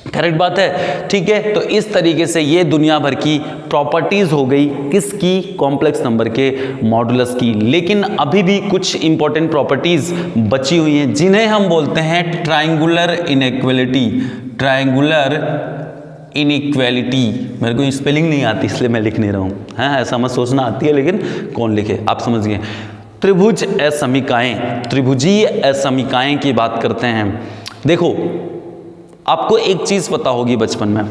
करेक्ट बात है, ठीक है। तो इस तरीके से ये दुनिया भर की प्रॉपर्टीज हो गई किसकी? कॉम्प्लेक्स नंबर के मॉडुलस की। लेकिन अभी भी कुछ इंपॉर्टेंट प्रॉपर्टीज बची हुई हैं जिन्हें हम बोलते हैं ट्रायंगुलर इनइक्वालिटी। ट्रायंगुलर इनइक्वालिटी, मेरे को स्पेलिंग नहीं आती इसलिए मैं लिख नहीं रहा हूँ। हाँ, ऐसा मत सोचना आती है लेकिन कौन लिखे, आप समझ गए। त्रिभुज असमीकाएं, त्रिभुजीय असमीकाएं की बात करते हैं। देखो आपको एक चीज पता होगी बचपन में,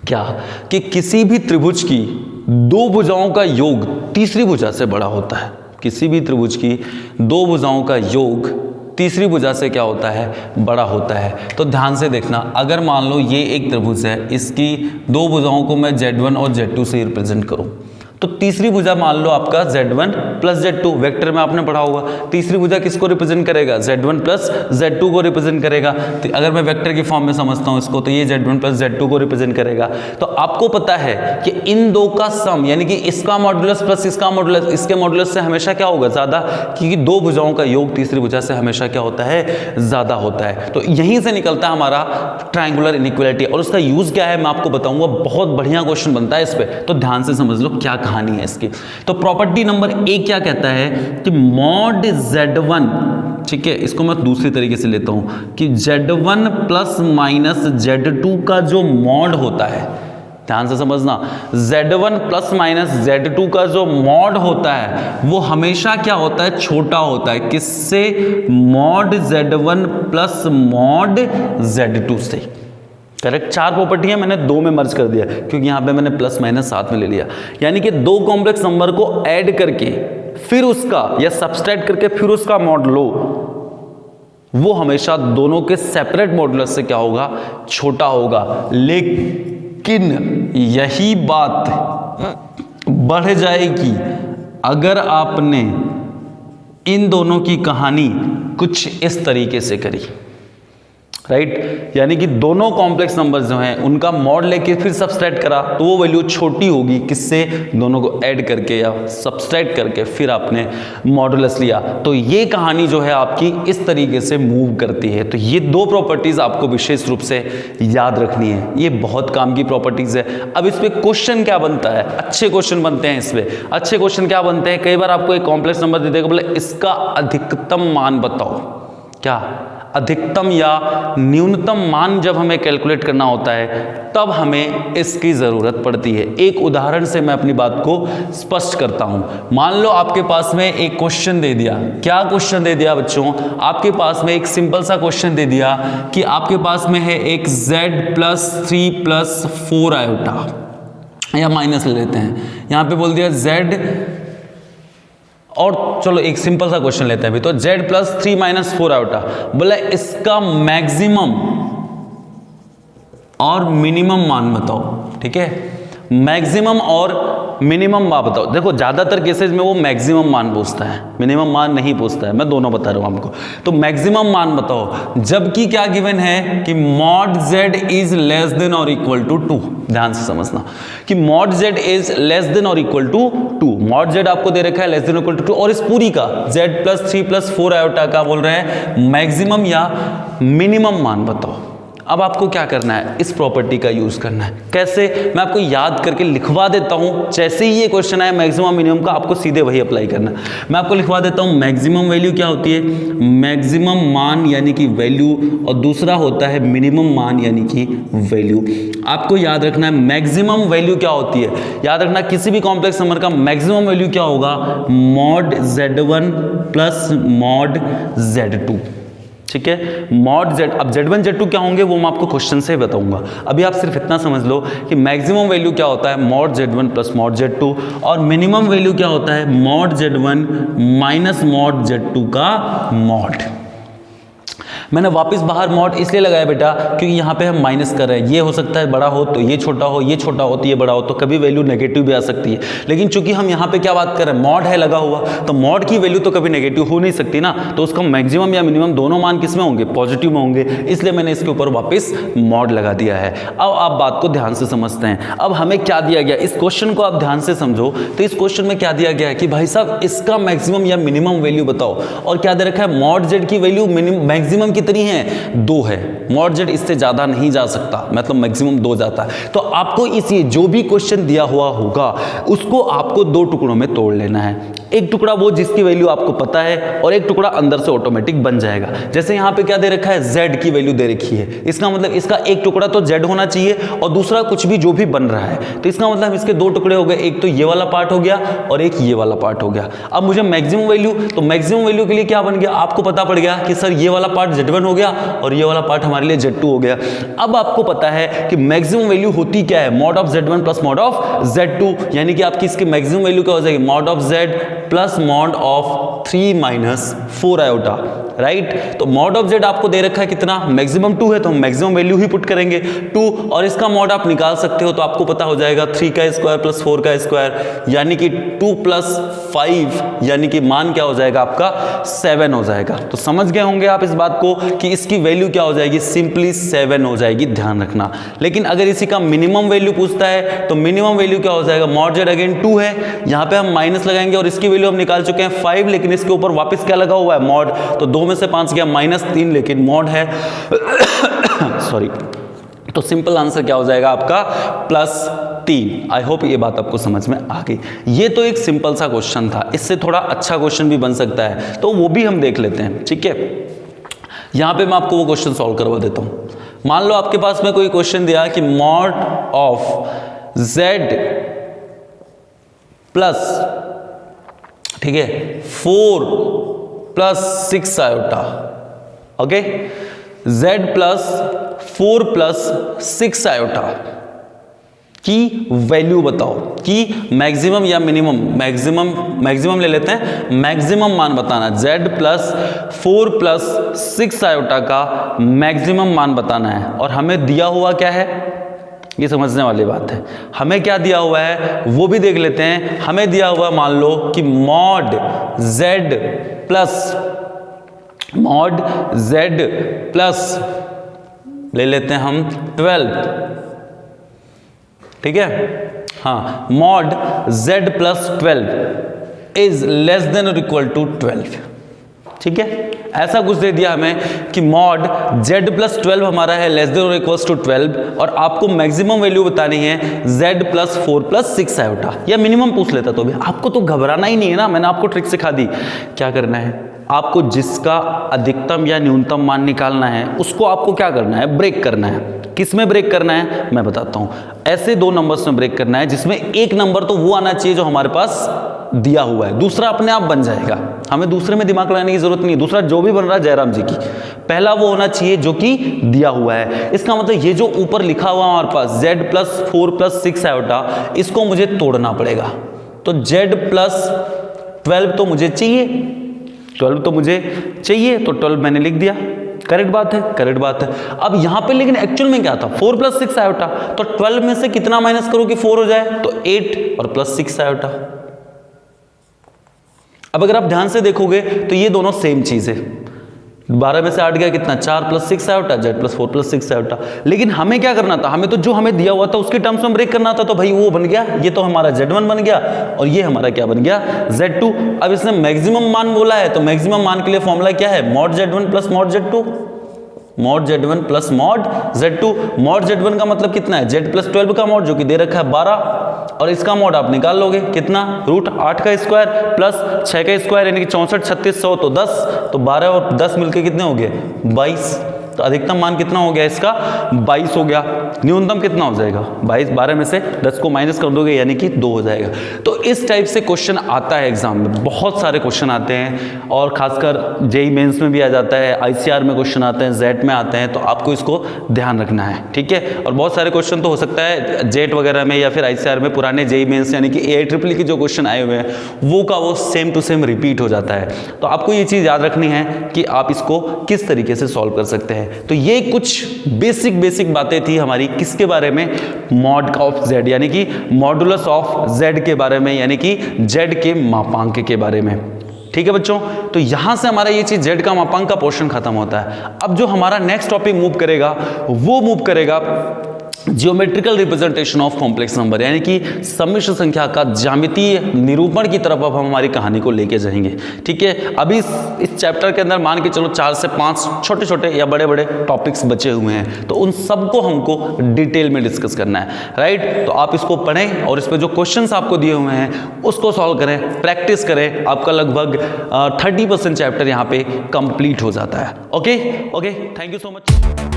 क्या कि किसी भी त्रिभुज की दो भुजाओं का योग तीसरी भुजा से बड़ा होता है। किसी भी त्रिभुज की दो भुजाओं का योग तीसरी भुजा से क्या होता है, बड़ा होता है। तो ध्यान से देखना, अगर मान लो ये एक त्रिभुज है, इसकी दो भुजाओं को मैं Z1 और Z2 से रिप्रेजेंट करूं, तो तीसरी भुजा मान लो आपका Z1 प्लस Z2, वेक्टर में आपने पढ़ा होगा, तीसरी भुजा किसको रिप्रेजेंट करेगा, Z1 प्लस Z2 को रिप्रेजेंट करेगा। तो अगर मैं वेक्टर की फॉर्म में समझता हूं इसको, तो ये Z1 प्लस Z2 को रिप्रेजेंट करेगा। तो आपको पता है कि इन दो का सम, यानी कि इसका मॉडुलस प्लस इसका मॉडुलस, इसके मॉडुलस से हमेशा क्या होगा, ज्यादा, क्योंकि दो भुजाओं का योग तीसरी भुजा से हमेशा क्या होता है, ज्यादा होता है। तो यहीं से निकलता है हमारा ट्रायंगुलर इनइक्वालिटी, और उसका यूज क्या है मैं आपको बताऊंगा। बहुत बढ़िया क्वेश्चन बनता है इस पे, तो ध्यान से समझ लो क्या कहानी है इसकी। तो प्रॉपर्टी नंबर एक क्या कहता है कि मॉड Z1, ठीक है, इसको मैं दूसरी तरीके से लेता हूं कि Z1 प्लस माइनस Z2 का जो मॉड होता है, ध्यान से समझना, Z1 प्लस माइनस Z2 का जो मॉड होता है वो हमेशा क्या होता है, छोटा होता है। किससे, mod Z1 plus mod Z2 से। करेक्ट, चार प्रॉपर्टी है, मैंने दो में मर्ज कर दिया क्योंकि यहां पे मैंने प्लस माइनस साथ में ले लिया। यानी कि दो कॉम्प्लेक्स नंबर को ऐड करके फिर उसका, या सब्सट्रैक्ट करके फिर उसका मॉड लो, वो हमेशा दोनों के सेपरेट मॉडुलस से क्या होगा, छोटा होगा। लेकिन यही बात बढ़ जाएगी अगर आपने इन दोनों की कहानी कुछ इस तरीके से करी, राइट। यानी कि दोनों कॉम्प्लेक्स नंबर्स जो हैं उनका मॉड लेके फिर सब्सट्रैक्ट करा, तो वो वैल्यू छोटी होगी। किससे, दोनों को ऐड करके या सब्सट्रैक्ट करके फिर आपने मॉडुलस लिया। तो ये कहानी जो है आपकी इस तरीके से मूव करती है। तो ये दो प्रॉपर्टीज आपको विशेष रूप से याद रखनी है, ये बहुत काम की प्रॉपर्टीज है। अब इस पे क्वेश्चन क्या बनता है, अच्छे क्वेश्चन बनते हैं इस पे। अच्छे क्वेश्चन क्या बनते हैं, कई बार आपको एक कॉम्प्लेक्स नंबर दे देगा, बोले इसका अधिकतम मान बताओ। क्या, अधिकतम या न्यूनतम मान जब हमें कैलकुलेट करना होता है तब हमें इसकी ज़रूरत पड़ती है। एक उदाहरण से मैं अपनी बात को स्पष्ट करता हूं। मान लो आपके पास में एक क्वेश्चन दे दिया, क्या क्वेश्चन दे दिया बच्चों, आपके पास में एक सिंपल सा क्वेश्चन दे दिया कि आपके पास में है एक Z प्लस 3 प्लस 4 आयोटा, या माइनस ले लेते हैं, यहां पे बोल दिया Z, और चलो एक सिंपल सा क्वेश्चन लेते हैं अभी, तो Z प्लस 3 माइनस 4 आयोटा, बोला इसका मैक्सिमम और मिनिमम मान बताओ। ठीक है, मैक्सिमम और मिनिमम मान बताओ। देखो ज्यादातर केसेस में वो मैक्सिमम मान पूछता है, मिनिमम मान नहीं पूछता है, मैं दोनों बता रहा हूं आपको। तो मैक्सिमम मान बताओ, जबकि क्या गिवन है कि mod Z is less than और इक्वल टू 2। ध्यान से समझना कि mod Z is less than और इक्वल टू 2। मॉड Z आपको दे रखा है लेस देन इक्वल टू 2, और इस पूरी का Z प्लस 3 प्लस 4 आयोटा का बोल रहे हैं मैक्सिमम या मिनिमम मान बताओ। अब आपको क्या करना है, इस प्रॉपर्टी का यूज करना है। कैसे, मैं आपको याद करके लिखवा देता हूं। जैसे ही ये क्वेश्चन आया मैक्सिमम मिनिमम का, आपको सीधे वही अप्लाई करना है। मैं आपको लिखवा देता हूं, मैक्सिमम वैल्यू क्या होती है, मैक्सिमम मान यानी कि वैल्यू, और दूसरा होता है मिनिमम मान यानी कि वैल्यू। आपको याद रखना है मैक्सिमम वैल्यू क्या होती है। याद रखना किसी भी कॉम्प्लेक्स नंबर का मैक्सिमम वैल्यू क्या होगा, mod Z1 plus mod Z2। ठीक है, मॉड Z, अब Z1 Z2 क्या होंगे वो मैं आपको क्वेश्चन से बताऊंगा। अभी आप सिर्फ इतना समझ लो कि मैक्सिमम वैल्यू क्या होता है, mod Z1 plus mod Z2, और मिनिमम वैल्यू क्या होता है, mod Z1 minus mod Z2 का मॉड। मैंने वापस बाहर मॉड इसलिए लगाया बेटा क्योंकि यहाँ पे हम माइनस कर रहे हैं। ये हो सकता है बड़ा हो तो ये छोटा हो, ये छोटा हो तो ये बड़ा हो, तो कभी वैल्यू नेगेटिव भी आ सकती है। लेकिन चूंकि हम यहाँ पे क्या बात कर रहे हैं, मॉड है लगा हुआ, तो मॉड की वैल्यू तो कभी नेगेटिव हो नहीं सकती ना। तो उसका मैक्सिमम या मिनिमम दोनों मान किस में होंगे, पॉजिटिव में होंगे, इसलिए मैंने इसके ऊपर वापस मॉड लगा दिया है। अब आप बात को ध्यान से समझते हैं। अब हमें क्या दिया गया, इस क्वेश्चन को आप ध्यान से समझो। तो इस क्वेश्चन में क्या दिया गया है कि भाई साहब इसका मैक्सिमम या मिनिमम वैल्यू बताओ, और क्या दे रखा है, मॉड Z की वैल्यू मैक्सिमम की कितनी है, 2 है। मॉड जेड इससे ज्यादा नहीं जा सकता, मतलब मैक्सिमम 2 जाता है। तो आपको इसी जो भी क्वेश्चन दिया हुआ होगा उसको आपको 2 टुकड़ों में तोड़ लेना है। एक टुकड़ा वो जिसकी वैल्यू आपको पता है और एक टुकड़ा अंदर से ऑटोमेटिक बन जाएगा। जैसे यहाँ पे क्या दे रखा है, z की वैल्यू दे रखी है, इसका मतलब इसका एक टुकड़ा तो z होना चाहिए और दूसरा कुछ भी जो भी बन रहा है। तो इसका मतलब इसके 2 टुकड़े हो गए, एक तो ये वाला पार्ट हो गया और एक ये वाला पार्ट हो गया। अब मुझे मैक्सिमम वैल्यू, तो मैक्सिमम वैल्यू के लिए क्या बन गया, आपको पता पड़ गया कि सर ये वाला पार्ट z1 हो गया और ये वाला पार्ट हमारे लिए z2 हो गया। अब आपको पता है कि मैक्सिमम वैल्यू होती क्या है, mod of z1 plus mod of z2, यानी कि आपकी इसकी मैक्सिमम वैल्यू क्या हो जाएगी, mod of z plus mod of 3 minus 4 iota, right. तो मॉड ऑफ z आपको दे रखा है कितना, मैक्सिमम 2 है तो हम मैक्सिमम वैल्यू ही पुट करेंगे 2, और इसका मॉड आप निकाल सकते हो तो आपको पता हो जाएगा 3 का स्क्वायर प्लस 4 का स्क्वायर, यानी कि 2 प्लस 5, यानी कि मान क्या हो जाएगा आपका 7 हो जाएगा। तो समझ गए होंगे आप इस बात को कि इसकी वैल्यू क्या हो जाएगी, सिंपली 7 हो जाएगी, ध्यान रखना। लेकिन अगर इसी का मिनिमम वैल्यू पूछता है तो मिनिमम वैल्यू क्या हो जाएगा, मॉड z अगेन 2 है, यहाँ पे हम माइनस लगाएंगे और इसकी वैल्यू हम निकाल चुके हैं 5, लेकिन इसके ऊपर वापस क्या लगा हुआ है, मॉड, तो 2 में से 5 गया -3, लेकिन मॉड है सॉरी। तो सिंपल आंसर क्या हो जाएगा आपका +3। आई होप ये बात आपको समझ में आ गई। ये तो एक सिंपल सा क्वेश्चन था, इससे थोड़ा अच्छा क्वेश्चन भी बन सकता है, तो वो भी हम देख लेते हैं, ठीक है। यहां पे मैं आपको वो क्वेश्चन सॉल्व करवा देता हूं। मान लो आपके पास में कोई क्वेश्चन दिया कि मॉड ऑफ z प्लस, ठीक है, 4 plus 6 iota, okay, z plus 4 plus 6 iota की वैल्यू बताओ कि मैक्सिमम या मिनिमम, मैक्सिमम ले लेते हैं, मैक्सिमम मान बताना, z प्लस 4 प्लस 6 आयोटा का मैक्सिमम मान बताना है। और हमें दिया हुआ क्या है, ये समझने वाली बात है, हमें क्या दिया हुआ है वो भी देख लेते हैं। हमें दिया हुआ मान लो कि मॉड z प्लस ले लेते हैं हम 12, ठीक है, हाँ, mod z plus 12 is less than और इक्वल टू 12, ठीक है। ऐसा कुछ दे दिया हमें कि मॉड z प्लस 12 हमारा है लेस देन और इक्वल्स टू 12, और आपको मैक्सिमम वैल्यू बतानी है z प्लस 4 प्लस 6 आयोटा, या मिनिमम पूछ लेता तो भी आपको तो घबराना ही नहीं है ना, मैंने आपको ट्रिक सिखा दी। क्या करना है, आपको जिसका अधिकतम या न्यूनतम मान निकालना है उसको आपको क्या करना है, ब्रेक करना है। किस में ब्रेक करना है मैं बताता हूं, ऐसे 2 नंबर्स में ब्रेक करना है जिसमें एक नंबर तो वो आना चाहिए जो हमारे पास दिया हुआ है, दूसरा अपने आप बन जाएगा, हमें दूसरे में दिमाग लगाने की जरूरत नहीं है। दूसरा जो भी बन रहा है जयराम जी की, पहला वो होना चाहिए जो कि दिया हुआ है। इसका मतलब ये जो ऊपर लिखा हुआ हमारे पास z प्लस 4 प्लस 6 आयोटा, इसको मुझे तोड़ना पड़ेगा। तो z प्लस 12 तो मुझे चाहिए, 12 तो मुझे चाहिए, तो 12 मैंने लिख दिया, करेक्ट बात है, करेक्ट बात है। अब यहां पे लेकिन एक्चुअल में क्या था, 4 प्लस 6 आयोटा, तो 12 में से कितना माइनस करो कि 4 हो जाए, तो 8 और प्लस 6 आयोटा। अब अगर आप ध्यान से देखोगे तो ये दोनों सेम चीज है, 12 में से 8 गया कितना, 4 plus 6 iota, z plus 4 plus 6 iota. लेकिन हमें क्या करना था, हमें तो जो हमें दिया हुआ था उसके टर्म्स में ब्रेक करना था, तो भाई वो बन गया, ये तो हमारा z1 बन गया और ये हमारा क्या बन गया, z2। अब इसने मैक्सिमम मान बोला है तो मैक्सिमम मान के लिए फॉर्मूला क्या है, mod z1 plus mod z2, mod z1 plus mod z2। Mod z1 का मतलब कितना है, z प्लस 12 का मॉड जो कि दे रखा है 12, और इसका मॉड आप निकाल लोगे कितना, √8 का स्क्वायर प्लस 6 का स्क्वायर, यानी कि 64 36 100 तो 10, तो 12 और 10 मिलके कितने हो गए 22। तो अधिकतम मान कितना हो गया इसका 22 हो गया, न्यूनतम कितना हो जाएगा 22, 12 में से 10 को माइनस कर दोगे यानी कि 2 हो जाएगा। तो इस टाइप से क्वेश्चन आता है एग्जाम में, बहुत सारे क्वेश्चन आते हैं, और खासकर जेई मेंस में भी आ जाता है, आईसीआर में क्वेश्चन आते हैं, जेट में आते हैं, तो आपको इसको ध्यान रखना है, ठीक है। और बहुत सारे क्वेश्चन तो हो सकता है जेट वगैरह में या फिर आईसीआर में पुराने जेई मेंस यानी कि AIEEE की जो क्वेश्चन आए हुए हैं वो का वो सेम टू सेम रिपीट हो जाता है। तो आपको ये चीज़ याद रखनी है कि आप इसको किस तरीके से सॉल्व कर सकते हैं। तो ये कुछ बेसिक बातें थी हमारी किसके बारे में, मॉड ऑफ z यानी कि मॉडुलस ऑफ z के बारे में, यानी कि z के मापांक के बारे में, ठीक है बच्चों। तो यहां से हमारा ये चीज z का मापांक का पोर्शन खत्म होता है। अब जो हमारा नेक्स्ट टॉपिक मूव करेगा वो मूव करेगा geometrical representation of complex number, यानी कि सम्मिश्र संख्या का ज्यामितीय निरूपण की तरफ अब हम हमारी कहानी को लेके जाएंगे। ठीक है, अभी इस चैप्टर के अंदर मान के चलो 4 से 5 छोटे छोटे या बड़े बड़े टॉपिक्स बचे हुए हैं, तो उन सबको हमको डिटेल में डिस्कस करना है, राइट। तो आप इसको पढ़ें और इस पर जो क्वेश्चंस आपको दिए हुए हैं उसको सॉल्व करें, प्रैक्टिस करें, आपका लगभग 30% चैप्टर यहाँ पे कंप्लीट हो जाता है। Okay, thank you so much.